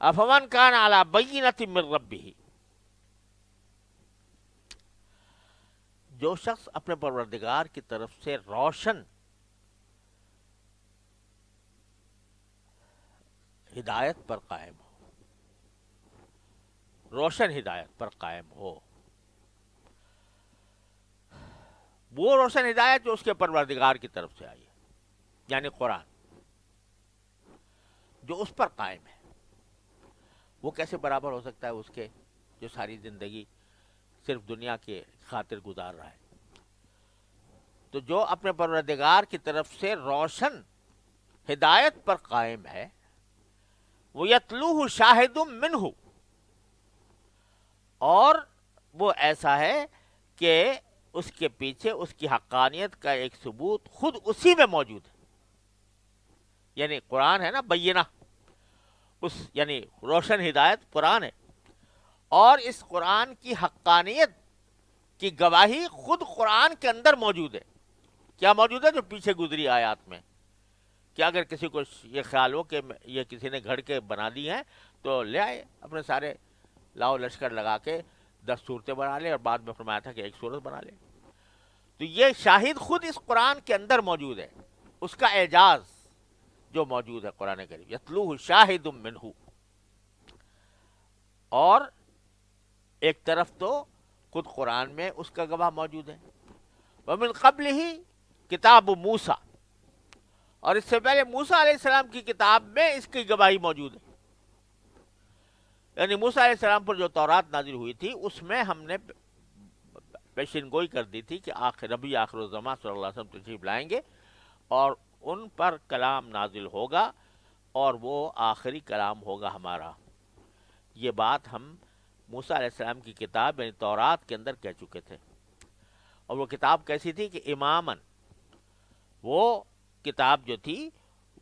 افمن کان علی بینۃ من ربہ، جو شخص اپنے پروردگار کی طرف سے روشن ہدایت پر قائم ہو، روشن ہدایت پر قائم ہو، وہ روشن ہدایت جو اس کے پروردگار کی طرف سے آئی ہے، یعنی قرآن، جو اس پر قائم ہے، وہ کیسے برابر ہو سکتا ہے اس کے جو ساری زندگی صرف دنیا کے خاطر گزار رہا ہے؟ تو جو اپنے پروردگار کی طرف سے روشن ہدایت پر قائم ہے، وہ یتلوہ شاہد منہ، اور وہ ایسا ہے کہ اس کے پیچھے اس کی حقانیت کا ایک ثبوت خود اسی میں موجود ہے. یعنی قرآن ہے نا بینہ، یعنی روشن ہدایت قرآن ہے، اور اس قرآن کی حقانیت کی گواہی خود قرآن کے اندر موجود ہے. کیا موجود ہے؟ جو پیچھے گزری آیات میں، کہ اگر کسی کو یہ خیال ہو کہ یہ کسی نے گھڑ کے بنا دی ہیں تو لے آئے اپنے سارے لاؤ لشکر لگا کے 10 صورتیں بنا لے، اور بعد میں فرمایا تھا کہ 1 صورت بنا لے. تو یہ شاہد خود اس قرآن کے اندر موجود ہے، اس کا اعجاز جو موجود ہے قرآن کریم، یتلوہ شاہد منہ. اور ایک طرف تو خود قرآن میں اس کا گواہ موجود ہے، ومن قبلہ کتاب موسیٰ، اور اس سے پہلے موسیٰ علیہ السلام کی کتاب میں اس کی گواہی موجود ہے. یعنی موسیٰ علیہ السلام پر جو تورات نازل ہوئی تھی اس میں ہم نے پیشن گوئی کر دی تھی کہ نبی آخر الزمان صلی اللہ علیہ وسلم تشریف لائیں گے اور ان پر کلام نازل ہوگا، اور وہ آخری کلام ہوگا ہمارا. یہ بات ہم موسیٰ علیہ السلام کی کتاب یعنی تورات کے اندر کہہ چکے تھے. اور وہ کتاب کیسی تھی کہ اماماً، وہ کتاب جو تھی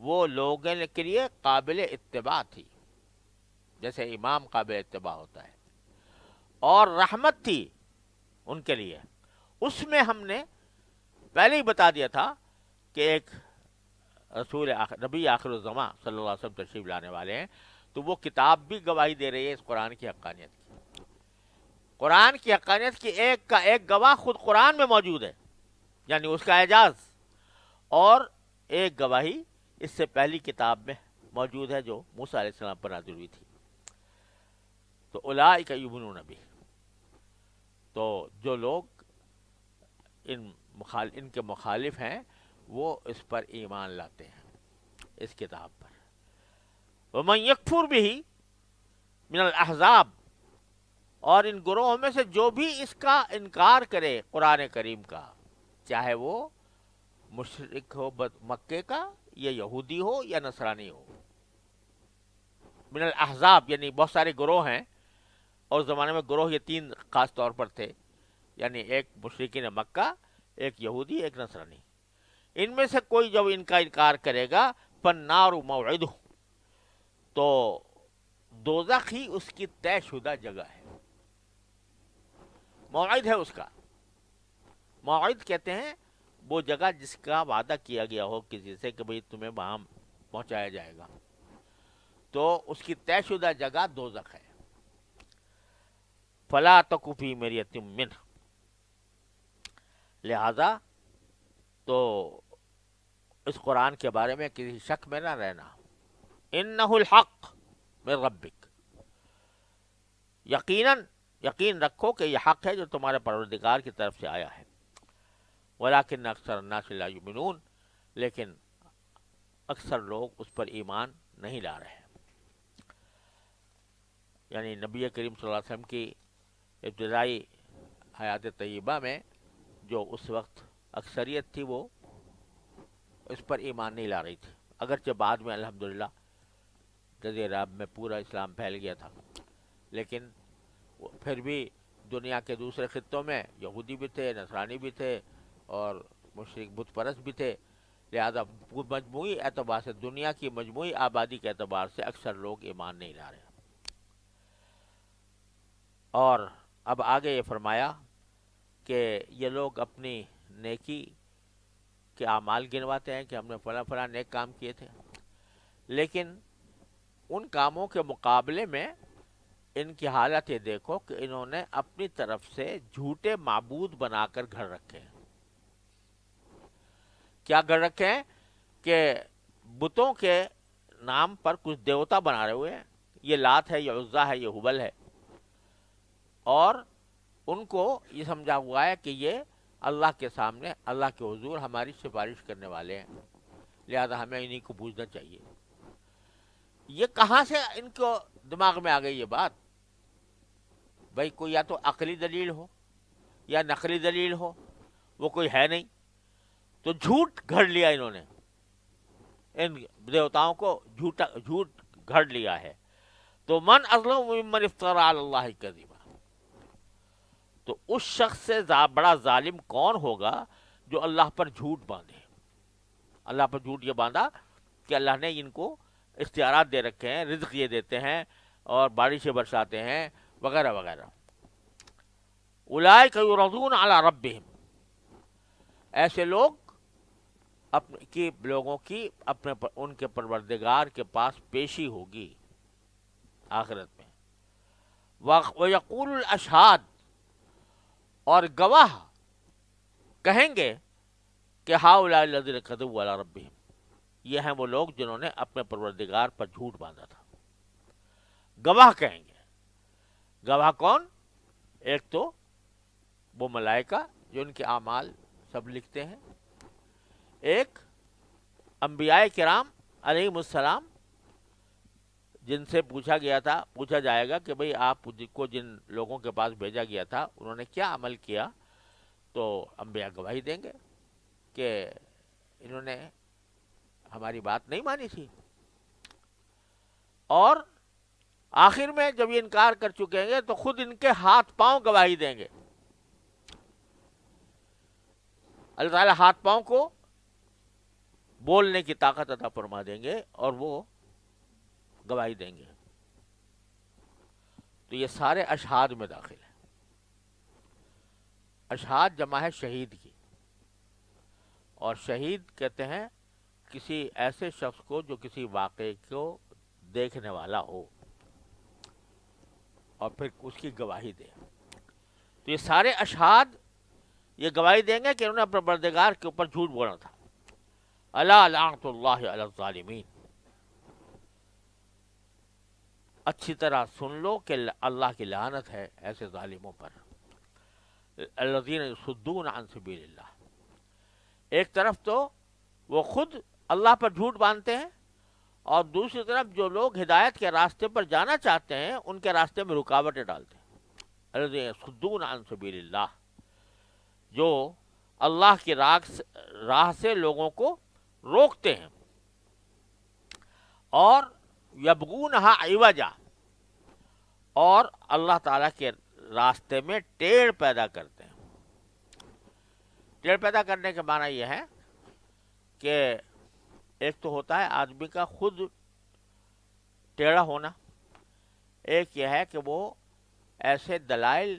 وہ لوگوں کے لیے قابل اتباع تھی، جیسے امام قابل اتباع ہوتا ہے، اور رحمت تھی ان کے لیے. اس میں ہم نے پہلے ہی بتا دیا تھا کہ ایک نبی آخر الزمان صلی اللہ علیہ وسلم تشریف لانے والے ہیں، تو وہ کتاب بھی گواہی دے رہی ہے اس قرآن کی حقانیت کی. قرآن کی حقانیت کی ایک کا ایک گواہ خود قرآن میں موجود ہے، یعنی اس کا اعجاز، اور ایک گواہی اس سے پہلی کتاب میں موجود ہے جو موسیٰ علیہ السلام پر نازل ہوئی تھی. تو اولئک یؤمنون بہ، تو جو لوگ ان کے مخالف ہیں وہ اس پر ایمان لاتے ہیں، اس کتاب پر. ومن یکفر بہ من الاحزاب، اور ان گروہوں میں سے جو بھی اس کا انکار کرے قرآن کریم کا، چاہے وہ مشرک ہو مکے کا، یا یہودی ہو یا نصرانی ہو. من الاحزاب یعنی بہت سارے گروہ ہیں، اور اس زمانے میں گروہ یہ 3 خاص طور پر تھے، یعنی ایک مشرکین مکہ، ایک یہودی، ایک نصرانی. ان میں سے کوئی جب ان کا انکار کرے گا فالنار موعدہ، تو دوزخ ہی اس کی طے شدہ جگہ ہے. موعد ہے اس کا. موعد کہتے ہیں وہ جگہ جس کا وعدہ کیا گیا ہو کسی سے کہ بھئی تمہیں وہاں پہنچایا جائے گا. تو اس کی طے شدہ جگہ دوزخ ہے. فلا تک فی مریۃ منہ، لہذا تو اس قرآن کے بارے میں کسی شک میں نہ رہنا. انہ الحق من ربک، یقین رکھو کہ یہ حق ہے جو تمہارے پروردگار کی طرف سے آیا ہے. ولکن اکثر الناس لا یؤمنون، لیکن اکثر لوگ اس پر ایمان نہیں لا رہے. یعنی نبی کریم صلی اللہ علیہ وسلم کی ابتدائی حیات طیبہ میں جو اس وقت اکثریت تھی وہ اس پر ایمان نہیں لا رہی تھی، اگرچہ بعد میں الحمدللہ جزیرہ عرب میں پورا اسلام پھیل گیا تھا، لیکن پھر بھی دنیا کے دوسرے خطوں میں یہودی بھی تھے، نصرانی بھی تھے اور مشرک بت پرست بھی تھے. لہذا مجموعی اعتبار سے، دنیا کی مجموعی آبادی کے اعتبار سے اکثر لوگ ایمان نہیں لا رہے. اور اب آگے یہ فرمایا کہ یہ لوگ اپنی نیکی کے اعمال گنواتے ہیں کہ ہم نے فلاں فلاں نیک کام کیے تھے، لیکن ان کاموں کے مقابلے میں ان کی حالت یہ دیکھو کہ انہوں نے اپنی طرف سے جھوٹے معبود بنا کر گھر رکھے ہیں. کیا گھر رکھے ہیں؟ کہ بتوں کے نام پر کچھ دیوتا بنا رہے ہوئے ہیں. یہ لات ہے، یہ عزا ہے، یہ ہبل ہے، اور ان کو یہ سمجھا ہوا ہے کہ یہ اللہ کے سامنے، اللہ کے حضور ہماری سفارش کرنے والے ہیں، لہذا ہمیں انہیں کو پوجنا چاہیے. یہ کہاں سے ان کو دماغ میں آ گئی یہ بات؟ بھائی کوئی یا تو عقلی دلیل ہو یا نقلی دلیل ہو، وہ کوئی ہے نہیں، تو جھوٹ گھڑ لیا انہوں نے، ان دیوتاؤں کو جھوٹ گھڑ لیا ہے. تو من اظلم ممن افترى علی اللہ کذبا، تو اس شخص سے بڑا ظالم کون ہوگا جو اللہ پر جھوٹ باندھے. اللہ پر جھوٹ یہ باندھا کہ اللہ نے ان کو اختیارات دے رکھے ہیں، رزق یہ دیتے ہیں اور بارشیں برساتے ہیں وغیرہ وغیرہ. اولئک یعرضون علی ربہم، ایسے لوگ لوگوں کی ان کے پروردگار کے پاس پیشی ہوگی آخرت میں. وَيَقُولُ الْأَشْهَادُ، اور گواہ کہیں گے کہ ہؤلاء الذین کذبوا علی ربہم، یہ ہیں وہ لوگ جنہوں نے اپنے پروردگار پر جھوٹ باندھا تھا. گواہ کہیں گے. گواہ کون؟ ایک تو وہ ملائکہ جو ان کے اعمال سب لکھتے ہیں، ایک انبیاء کرام علیہم السلام جن سے پوچھا جائے گا کہ بھئی آپ کو جن لوگوں کے پاس بھیجا گیا تھا انہوں نے کیا عمل کیا، تو انبیاء گواہی دیں گے کہ انہوں نے ہماری بات نہیں مانی تھی. اور آخر میں جب یہ انکار کر چکیں گے تو خود ان کے ہاتھ پاؤں گواہی دیں گے. اللہ تعالیٰ ہاتھ پاؤں کو بولنے کی طاقت عطا فرما دیں گے اور وہ گواہی دیں گے. تو یہ سارے اشہاد میں داخل ہیں. اشہاد جمع ہے شہید کی، اور شہید کہتے ہیں کسی ایسے شخص کو جو کسی واقعے کو دیکھنے والا ہو اور پھر اس کی گواہی دے. تو یہ سارے اشہاد یہ گواہی دیں گے کہ انہوں نے اپنے پروردگار کے اوپر جھوٹ بولا تھا. الا لعنۃ اللہ علی الظالمین، اچھی طرح سن لو کہ اللہ کی لعنت ہے ایسے ظالموں پر. الذین یصدون عن سبیل اللہ، ایک طرف تو وہ خود اللہ پر جھوٹ باندھتے ہیں، اور دوسری طرف جو لوگ ہدایت کے راستے پر جانا چاہتے ہیں ان کے راستے میں رکاوٹیں ڈالتے ہیں. الذین یصدون عن سبیل اللہ، جو اللہ کی راہ سے لوگوں کو روکتے ہیں. اور یبغونہا عوجا، اور اللہ تعالیٰ کے راستے میں ٹیڑھ پیدا کرتے ہیں. ٹیڑھ پیدا کرنے کے معنی یہ ہے کہ ایک تو ہوتا ہے آدمی کا خود ٹیڑھا ہونا، ایک یہ ہے کہ وہ ایسے دلائل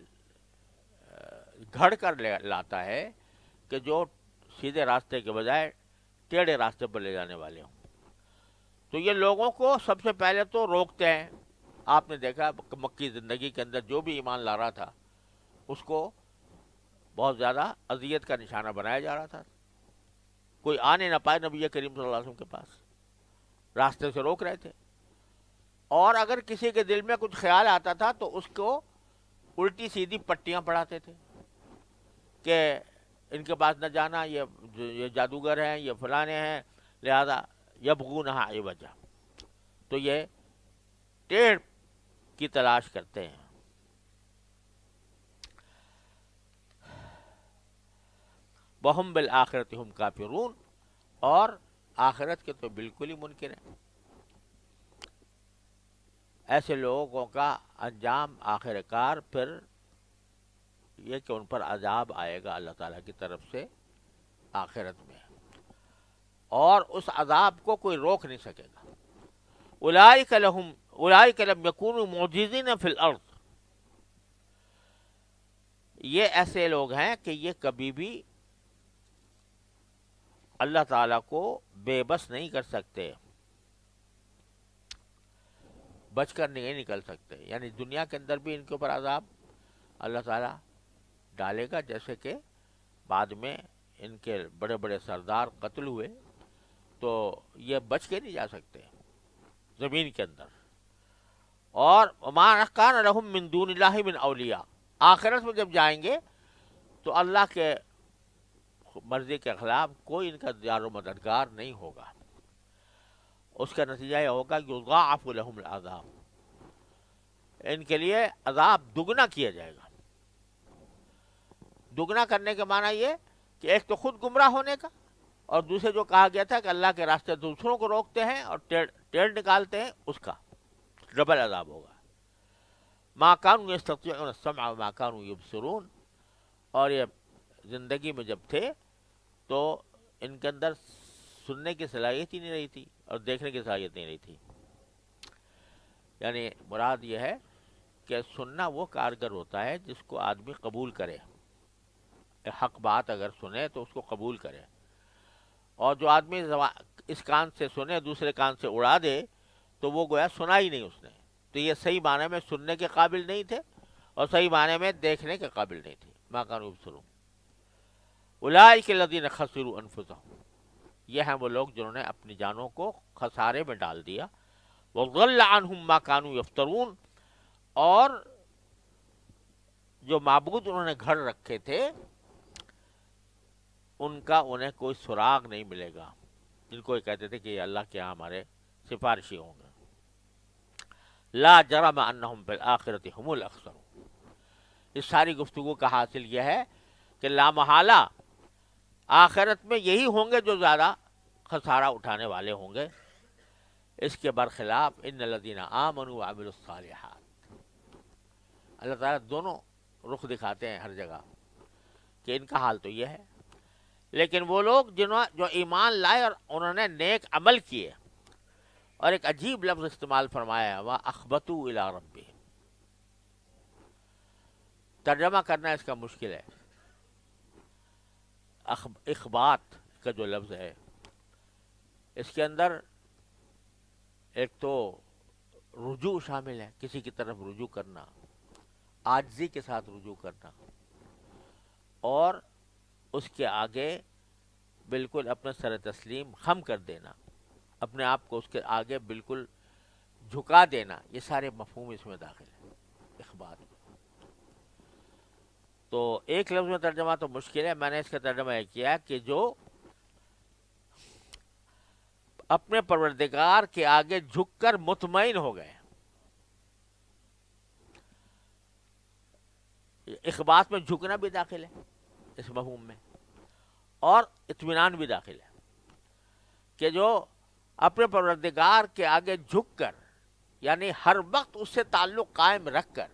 گھڑ کر لاتا ہے کہ جو سیدھے راستے کے بجائے ٹیڑھے راستے پر لے جانے والے ہوں. تو یہ لوگوں کو سب سے پہلے تو روکتے ہیں. آپ نے دیکھا مکی زندگی کے اندر جو بھی ایمان لا رہا تھا اس کو بہت زیادہ اذیت کا نشانہ بنایا جا رہا تھا. کوئی آنے نہ پائے نبی کریم صلی اللہ علیہ وسلم کے پاس، راستے سے روک رہے تھے. اور اگر کسی کے دل میں کچھ خیال آتا تھا تو اس کو الٹی سیدھی پٹیاں پڑھاتے تھے کہ ان کے پاس نہ جانا، یہ جادوگر ہیں، یہ فلانے ہیں، لہذا یبغونہا عوجا. تو یہ ٹیڑھ کی تلاش کرتے ہیں. وَهُمْ بِالْآخِرَةِ هُمْ کافرون، اور آخرت کے تو بالکل ہی منکر ہیں. ایسے لوگوں کا انجام آخر کار پھر یہ کہ ان پر عذاب آئے گا اللہ تعالیٰ کی طرف سے آخرت میں، اور اس عذاب کو کوئی روک نہیں سکے گا. اولئک لم یکونوا معجزین فی الارض، یہ ایسے لوگ ہیں کہ یہ کبھی بھی اللہ تعالیٰ کو بے بس نہیں کر سکتے، بچ کر نہیں نکل سکتے. یعنی دنیا کے اندر بھی ان کے اوپر عذاب اللہ تعالیٰ ڈالے گا، جیسے کہ بعد میں ان کے بڑے بڑے سردار قتل ہوئے تو یہ بچ کے نہیں جا سکتے زمین کے اندر. اور وما کان لہم من دون اللہ من اولیاء، آخرت میں جب جائیں گے تو اللہ کے مرضی کے خلاف کوئی ان کا یار و مددگار نہیں ہوگا. اس کا نتیجہ یہ ہوگا کہ یضاعف لہم العذاب، ان کے لیے عذاب دگنا کیا جائے گا. دگنا کرنے کے معنی یہ کہ ایک تو خود گمراہ ہونے کا، اور دوسرے جو کہا گیا تھا کہ اللہ کے راستے دوسروں کو روکتے ہیں اور ٹیڑھ نکالتے ہیں، اس کا ڈبل عذاب ہوگا. ما کانوا یستطیعون السمع وما کانوا یبصرون، اور یہ زندگی میں جب تھے تو ان کے اندر سننے کی صلاحیت ہی نہیں رہی تھی اور دیکھنے کی صلاحیت نہیں رہی تھی. یعنی مراد یہ ہے کہ سننا وہ کارگر ہوتا ہے جس کو آدمی قبول کرے، حق بات اگر سنے تو اس کو قبول کرے. اور جو آدمی اس کان سے سنے دوسرے کان سے اڑا دے تو وہ گویا سنا ہی نہیں اس نے. تو یہ صحیح معنی میں سننے کے قابل نہیں تھے اور صحیح معنی میں دیکھنے کے قابل نہیں تھے. ما کانوا یبصرون اولئک الذین خسروا انفسهم، یہ ہیں وہ لوگ جنہوں نے اپنی جانوں کو خسارے میں ڈال دیا. وضل عنہم ما کانوا یفترون، اور جو معبود انہوں نے گھر رکھے تھے ان کا انہیں کوئی سراغ نہیں ملے گا. جن کو یہ کہتے تھے کہ یہ اللہ کے یہاں ہمارے سفارشی ہوں گے. لا جرم انہم فی الآخرۃ ھم الاخسرون. اس ساری گفتگو کا حاصل یہ ہے کہ لا محالہ آخرت میں یہی ہوں گے جو زیادہ خسارہ اٹھانے والے ہوں گے. اس کے برخلاف ان الذین آمنوا وعملوا الصالحات، اللہ تعالیٰ دونوں رخ دکھاتے ہیں ہر جگہ کہ ان کا حال تو یہ ہے. لیکن وہ لوگ جو ایمان لائے اور انہوں نے نیک عمل کیے، اور ایک عجیب لفظ استعمال فرمایا ہے وَأَخْبَتُوا إِلَىٰ رَبِّهِمْ. ترجمہ کرنا اس کا مشکل ہے. اخبات کا جو لفظ ہے اس کے اندر ایک تو رجوع شامل ہے، کسی کی طرف رجوع کرنا، عاجزی کے ساتھ رجوع کرنا، اور اس کے آگے بالکل اپنے سر تسلیم خم کر دینا، اپنے آپ کو اس کے آگے بالکل جھکا دینا. یہ سارے مفہوم اس میں داخل ہیں اخبار میں. تو ایک لفظ میں ترجمہ تو مشکل ہے. میں نے اس کا ترجمہ یہ کیا کہ جو اپنے پروردگار کے آگے جھک کر مطمئن ہو گئے. اخبات میں جھکنا بھی داخل ہے اس مفہوم میں، اور اطمینان بھی داخل ہے کہ جو اپنے پروردگار کے آگے جھک کر، یعنی ہر وقت اس سے تعلق قائم رکھ کر،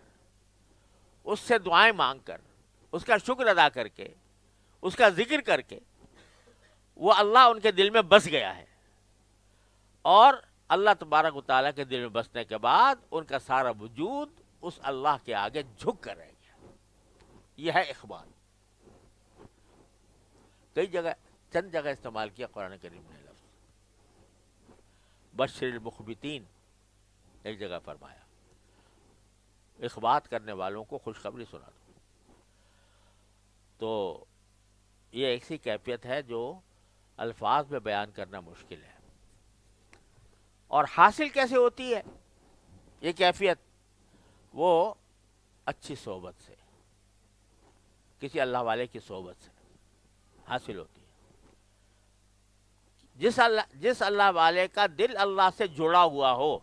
اس سے دعائیں مانگ کر، اس کا شکر ادا کر کے، اس کا ذکر کر کے، وہ اللہ ان کے دل میں بس گیا ہے. اور اللہ تبارک و تعالیٰ کے دل میں بسنے کے بعد ان کا سارا وجود اس اللہ کے آگے جھک کر رہ گیا. یہ ہے اخبار. کئی جگہ چند جگہ استعمال کیا قرآن کریم نے لفظ. بشر المخبتین ایک جگہ فرمایا، اخبات کرنے والوں کو خوشخبری سنا دو. تو یہ ایسی کیفیت ہے جو الفاظ میں بیان کرنا مشکل ہے. اور حاصل کیسے ہوتی ہے یہ کیفیت؟ وہ اچھی صحبت سے، کسی اللہ والے کی صحبت سے حاصل ہوتی ہے. جس اللہ والے کا دل اللہ سے جڑا ہوا ہو،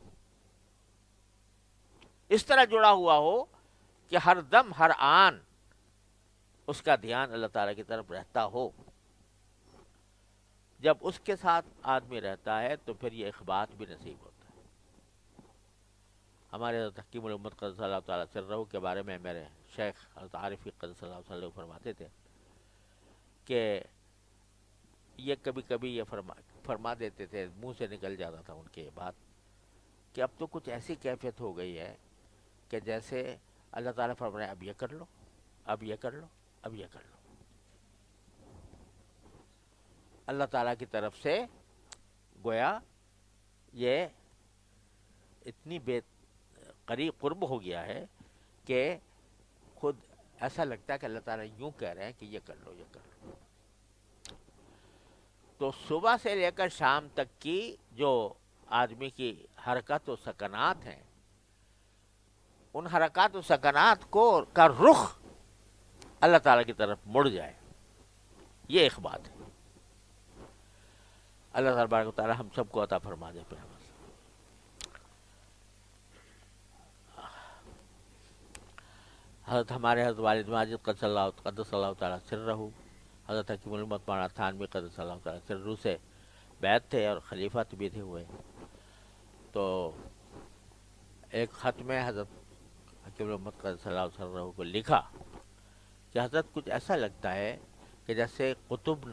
اس طرح جڑا ہوا ہو کہ ہر دم ہر آن اس کا دھیان اللہ تعالیٰ کی طرف رہتا ہو، جب اس کے ساتھ آدمی رہتا ہے تو پھر یہ اخبات بھی نصیب ہوتا ہے. ہمارے حضرت حکیم الامت قدس اللہ تعالیٰ سرہ کے بارے میں میرے شیخ حضرت عارفی قدس اللہ علیہ وسلم فرماتے تھے کہ یہ کبھی کبھی یہ فرما دیتے تھے، منہ سے نکل جاتا تھا ان کی یہ بات، کہ اب تو کچھ ایسی کیفیت ہو گئی ہے کہ جیسے اللہ تعالیٰ فرما رہے ہیں اب یہ کر لو، اب یہ کر لو، اب یہ کر لو. اللہ تعالیٰ کی طرف سے گویا یہ اتنی بے قریب قرب ہو گیا ہے کہ خود ایسا لگتا ہے کہ اللہ تعالیٰ یوں کہہ رہے ہیں کہ یہ کر لو، یہ کر لو. تو صبح سے لے کر شام تک کی جو آدمی کی حرکت و سکنات ہیں، ان حرکات و سکنات کا رخ اللہ تعالیٰ کی طرف مڑ جائے، یہ ایک بات ہے. اللہ تبارک و تعالیٰ ہم سب کو عطا فرما دے. حضرت ہمارے حضرت والد ماجد قدس اللہ تعالیٰ سرہ، حضرت حکیم الامت مولانا تھانوی قدس اللہ تعالیٰ سرہ سے بیعت تھے اور خلیفہ بھی تھے ہوئے. تو ایک خط میں حضرت حکیم الامت قدس اللہ سرہ کو لکھا کہ حضرت کچھ ایسا لگتا ہے کہ جیسے قطب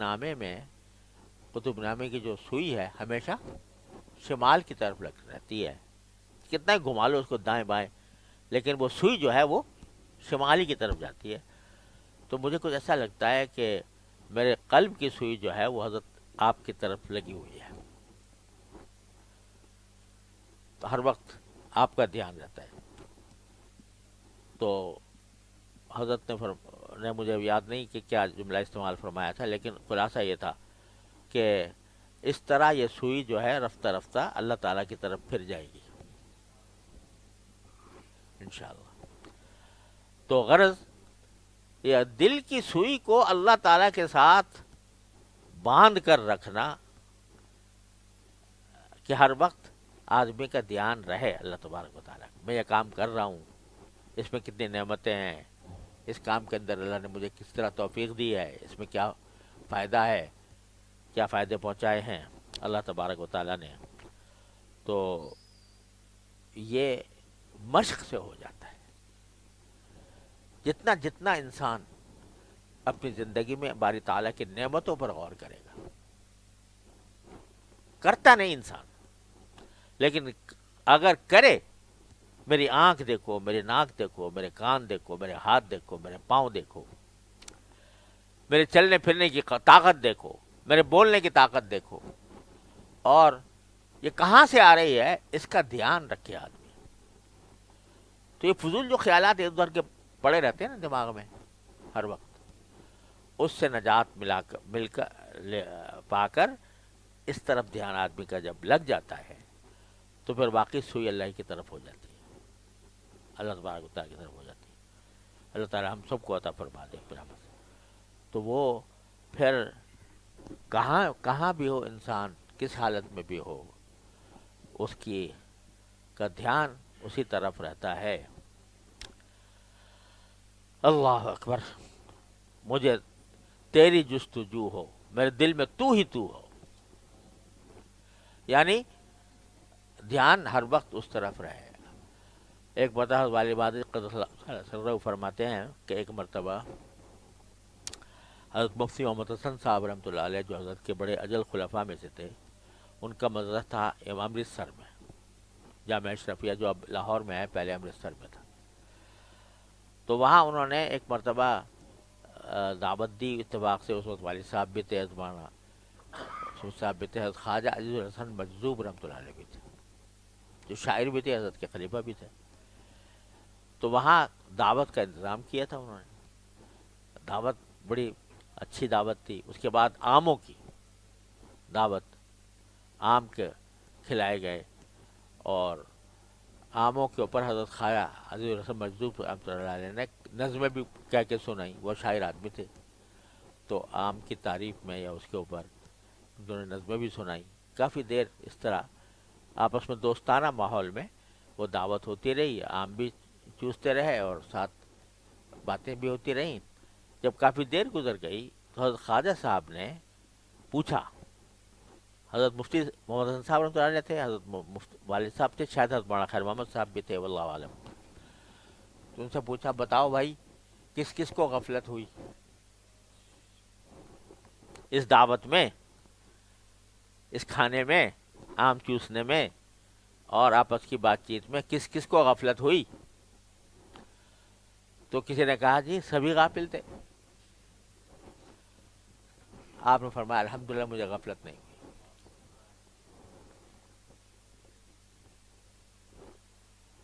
نامے کی جو سوئی ہے ہمیشہ شمال کی طرف لگ رہتی ہے، کتنا ہی گھما لو اس کو دائیں بائیں، لیکن وہ سوئی جو ہے وہ شمالی کی طرف جاتی ہے. تو مجھے کچھ ایسا لگتا ہے کہ میرے قلب کی سوئی جو ہے وہ حضرت آپ کی طرف لگی ہوئی ہے، تو ہر وقت آپ کا دھیان رہتا ہے. تو حضرت نے مجھے یاد نہیں کہ کیا جملہ استعمال فرمایا تھا، لیکن خلاصہ یہ تھا کہ اس طرح یہ سوئی جو ہے رفتہ رفتہ اللہ تعالیٰ کی طرف پھر جائے گی انشاءاللہ. تو غرض یہ دل کی سوئی کو اللہ تعالیٰ کے ساتھ باندھ کر رکھنا کہ ہر وقت آدمی کا دھیان رہے اللہ تبارک و تعالیٰ، میں یہ کام کر رہا ہوں، اس میں کتنی نعمتیں ہیں، اس کام کے اندر اللہ نے مجھے کس طرح توفیق دی ہے، اس میں کیا فائدہ ہے، کیا فائدے پہنچائے ہیں اللہ تبارک و تعالیٰ نے. تو یہ مشق سے ہو جاتا ہے. جتنا انسان اپنی زندگی میں باری تعالیٰ کی نعمتوں پر غور کرے گا، کرتا نہیں انسان، لیکن اگر کرے، میری آنکھ دیکھو، میری ناک دیکھو، میرے کان دیکھو، میرے ہاتھ دیکھو، میرے پاؤں دیکھو، میرے چلنے پھرنے کی طاقت دیکھو، میرے بولنے کی طاقت دیکھو، اور یہ کہاں سے آ رہی ہے اس کا دھیان رکھے آدمی. تو یہ فضول جو خیالات ادھر ادھر کے پڑے رہتے ہیں نا دماغ میں ہر وقت، اس سے نجات پا کر اس طرف دھیان آدمی کا جب لگ جاتا ہے تو پھر واقعی سوئی اللہ کی طرف ہو جاتی ہے، اللہ تبارک و تعالیٰ کی طرف ہو جاتی ہے. اللہ تعالیٰ ہم سب کو عطا فرما دے برابر. تو وہ پھر کہاں بھی ہو انسان، کس حالت میں بھی ہو، اس کا دھیان اسی طرف رہتا ہے. اللہ اکبر، مجھے تیری جستجو ہو، میرے دل میں تو ہی تو ہو، یعنی دھیان ہر وقت اس طرف رہے. ایک بتا والی بات فرماتے ہیں کہ ایک مرتبہ حضرت مفتی محمد حسن صاحب رحمۃ اللہ علیہ، جو حضرت کے بڑے اجل خلفاء میں سے تھے، ان کا مدرسہ تھا امرتسر میں، جامعہ اشرفیہ جو اب لاہور میں ہے، پہلے امرتسر میں تھا. تو وہاں انہوں نے ایک مرتبہ دعوت دی اتفاق سے، اس وقت والد صاحب بھی تھے ازمانہ. مقصود صاحب بھی تھے، حضرت خواجہ عزیز الحسن مجذوب رحمۃ اللہ علیہ بھی تھے، جو شاعر بھی تھے، حضرت کے خلیفہ بھی تھے. تو وہاں دعوت کا انتظام کیا تھا انہوں نے. دعوت بڑی اچھی دعوت تھی. اس کے بعد آموں کی دعوت، آم کے کھلائے گئے، اور آموں کے اوپر حضرت خواجہ عزیز الحسن مجذوب رحمۃ اللہ علیہ نے نظمیں بھی کہہ کے سنائی. وہ شاعر آدمی تھے، تو آم کی تعریف میں یا اس کے اوپر انہوں نے نظمیں بھی سنائی. کافی دیر اس طرح آپس میں دوستانہ ماحول میں وہ دعوت ہوتی رہی. آم بھی چوستے رہے اور ساتھ باتیں بھی ہوتی رہیں. جب کافی دیر گزر گئی تو حضرت خواجہ صاحب نے پوچھا. حضرت مفتی محمد حسن صاحب رحمۃ اللہ علیہ تھے، حضرت والد صاحب تھے، شاید حضرت مولانا خیر محمد صاحب بھی تھے، واللہ عالم. تو ان سے پوچھا، بتاؤ بھائی کس کس کو غفلت ہوئی اس دعوت میں، اس کھانے میں، آم چوسنے میں اور آپس کی بات چیت میں کس کس کو غفلت ہوئی؟ تو کسی نے کہا جی سبھی غافل تھے. آپ نے فرمایا الحمدللہ مجھے غفلت نہیں ہوئی.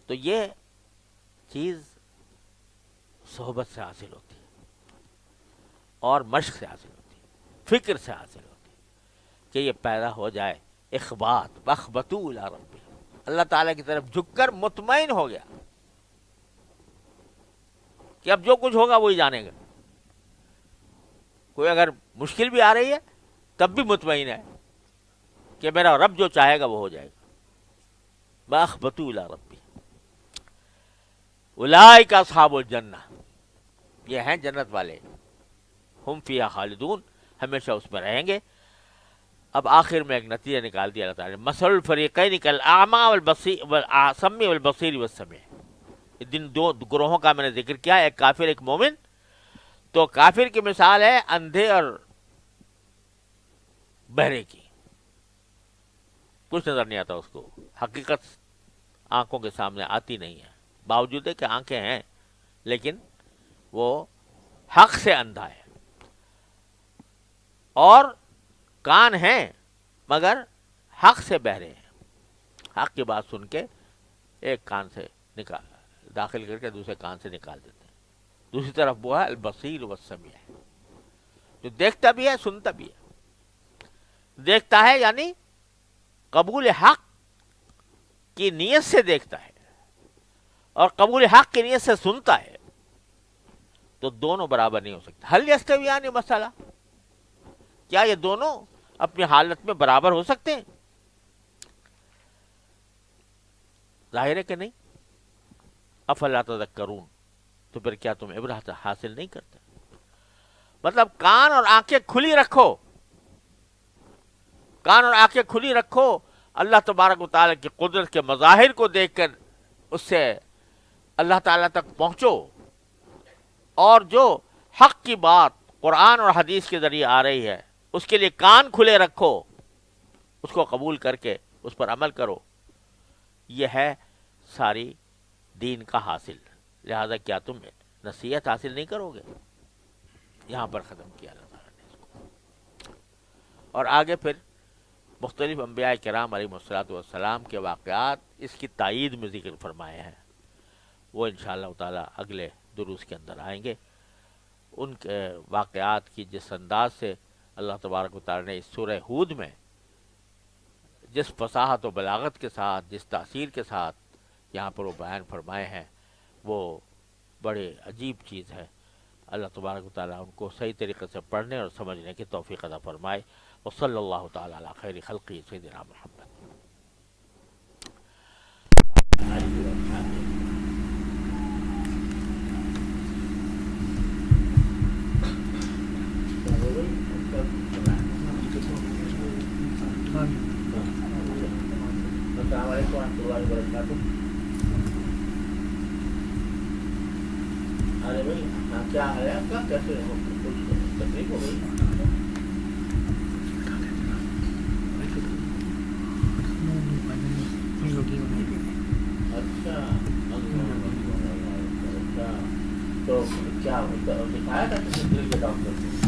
تو یہ چیز صحبت سے حاصل ہوتی ہے اور مشق سے حاصل ہوتی ہے، فکر سے حاصل ہوتی ہے کہ یہ پیدا ہو جائے اخبات بخبتو الی ربی، اللہ تعالیٰ کی طرف جھک کر مطمئن ہو گیا کہ اب جو کچھ ہوگا وہی جانے گا. کوئی اگر مشکل بھی آ رہی ہے تب بھی مطمئن ہے کہ میرا رب جو چاہے گا وہ ہو جائے گا. بخبتو الی ربی اولئک اصحاب الجنہ، یہ ہیں جنت والے، ہم فیہا خالدون، ہمیشہ اس میں رہیں گے. اب آخر میں ایک نتیجہ نکال دیا اللہ تعالیٰ نے، مثل الفریقین کالاعمی والسم والبصیر والسمیع. جن دو گروہوں کا میں نے ذکر کیا، ایک کافر ایک مومن. تو کافر کی مثال ہے اندھے اور بہرے کی، کچھ نظر نہیں آتا اس کو، حقیقت آنکھوں کے سامنے آتی نہیں ہے، باوجود ہے کہ آنکھیں ہیں لیکن وہ حق سے اندھا ہے. اور کان ہیں مگر حق سے بہرے ہیں، حق کی بات سن کے ایک کان سے داخل کر کے دوسرے کان سے نکال دیتے ہیں. دوسری طرف وہ ہے البصیر والسمیع، جو دیکھتا بھی ہے سنتا بھی ہے. دیکھتا ہے یعنی قبول حق کی نیت سے دیکھتا ہے اور قبول حق کی نیت سے سنتا ہے، تو دونوں برابر نہیں ہو سکتے. حل یستویان مسئلہ، کیا یہ دونوں اپنی حالت میں برابر ہو سکتے ہیں؟ ظاہر ہے کہ نہیں. افلا تذکرون، تو پھر کیا تم عبرت حاصل نہیں کرتے؟ مطلب کان اور آنکھیں کھلی رکھو، کان اور آنکھیں کھلی رکھو، اللہ تبارک و تعالیٰ کی قدرت کے مظاہر کو دیکھ کر اس سے اللہ تعالیٰ تک پہنچو، اور جو حق کی بات قرآن اور حدیث کے ذریعے آ رہی ہے اس کے لیے کان کھلے رکھو، اس کو قبول کر کے اس پر عمل کرو. یہ ہے ساری دین کا حاصل. لہذا کیا تم نصیحت حاصل نہیں کرو گے؟ یہاں پر ختم کیا اللہ تعالیٰ نے اس کو. اور آگے پھر مختلف انبیاء کرام علیہ الصلوۃ والسلام کے واقعات اس کی تائید میں ذکر فرمائے ہیں. وہ انشاءاللہ تعالیٰ اگلے دروس کے اندر آئیں گے. ان کے واقعات کی جس انداز سے اللہ تبارک و تعالیٰ نے اس سورہ ہود میں جس فصاحت و بلاغت کے ساتھ، جس تاثیر کے ساتھ یہاں پر وہ بیان فرمائے ہیں، وہ بڑے عجیب چیز ہے. اللہ تبارک و تعالیٰ ان کو صحیح طریقے سے پڑھنے اور سمجھنے کی توفیق عطا فرمائے. وصلی اللہ تعالیٰ علی خیر خلقہ سیدنا محمد. السلام علیکم ورحمۃ اللہ وبرکاتہ. ارے بھائی کیا ہے آپ کا، کیسے کچھ تکلیف ہو گئی؟ اچھا تو کیا دکھایا تھا کسی دل کے ڈاکٹر سے؟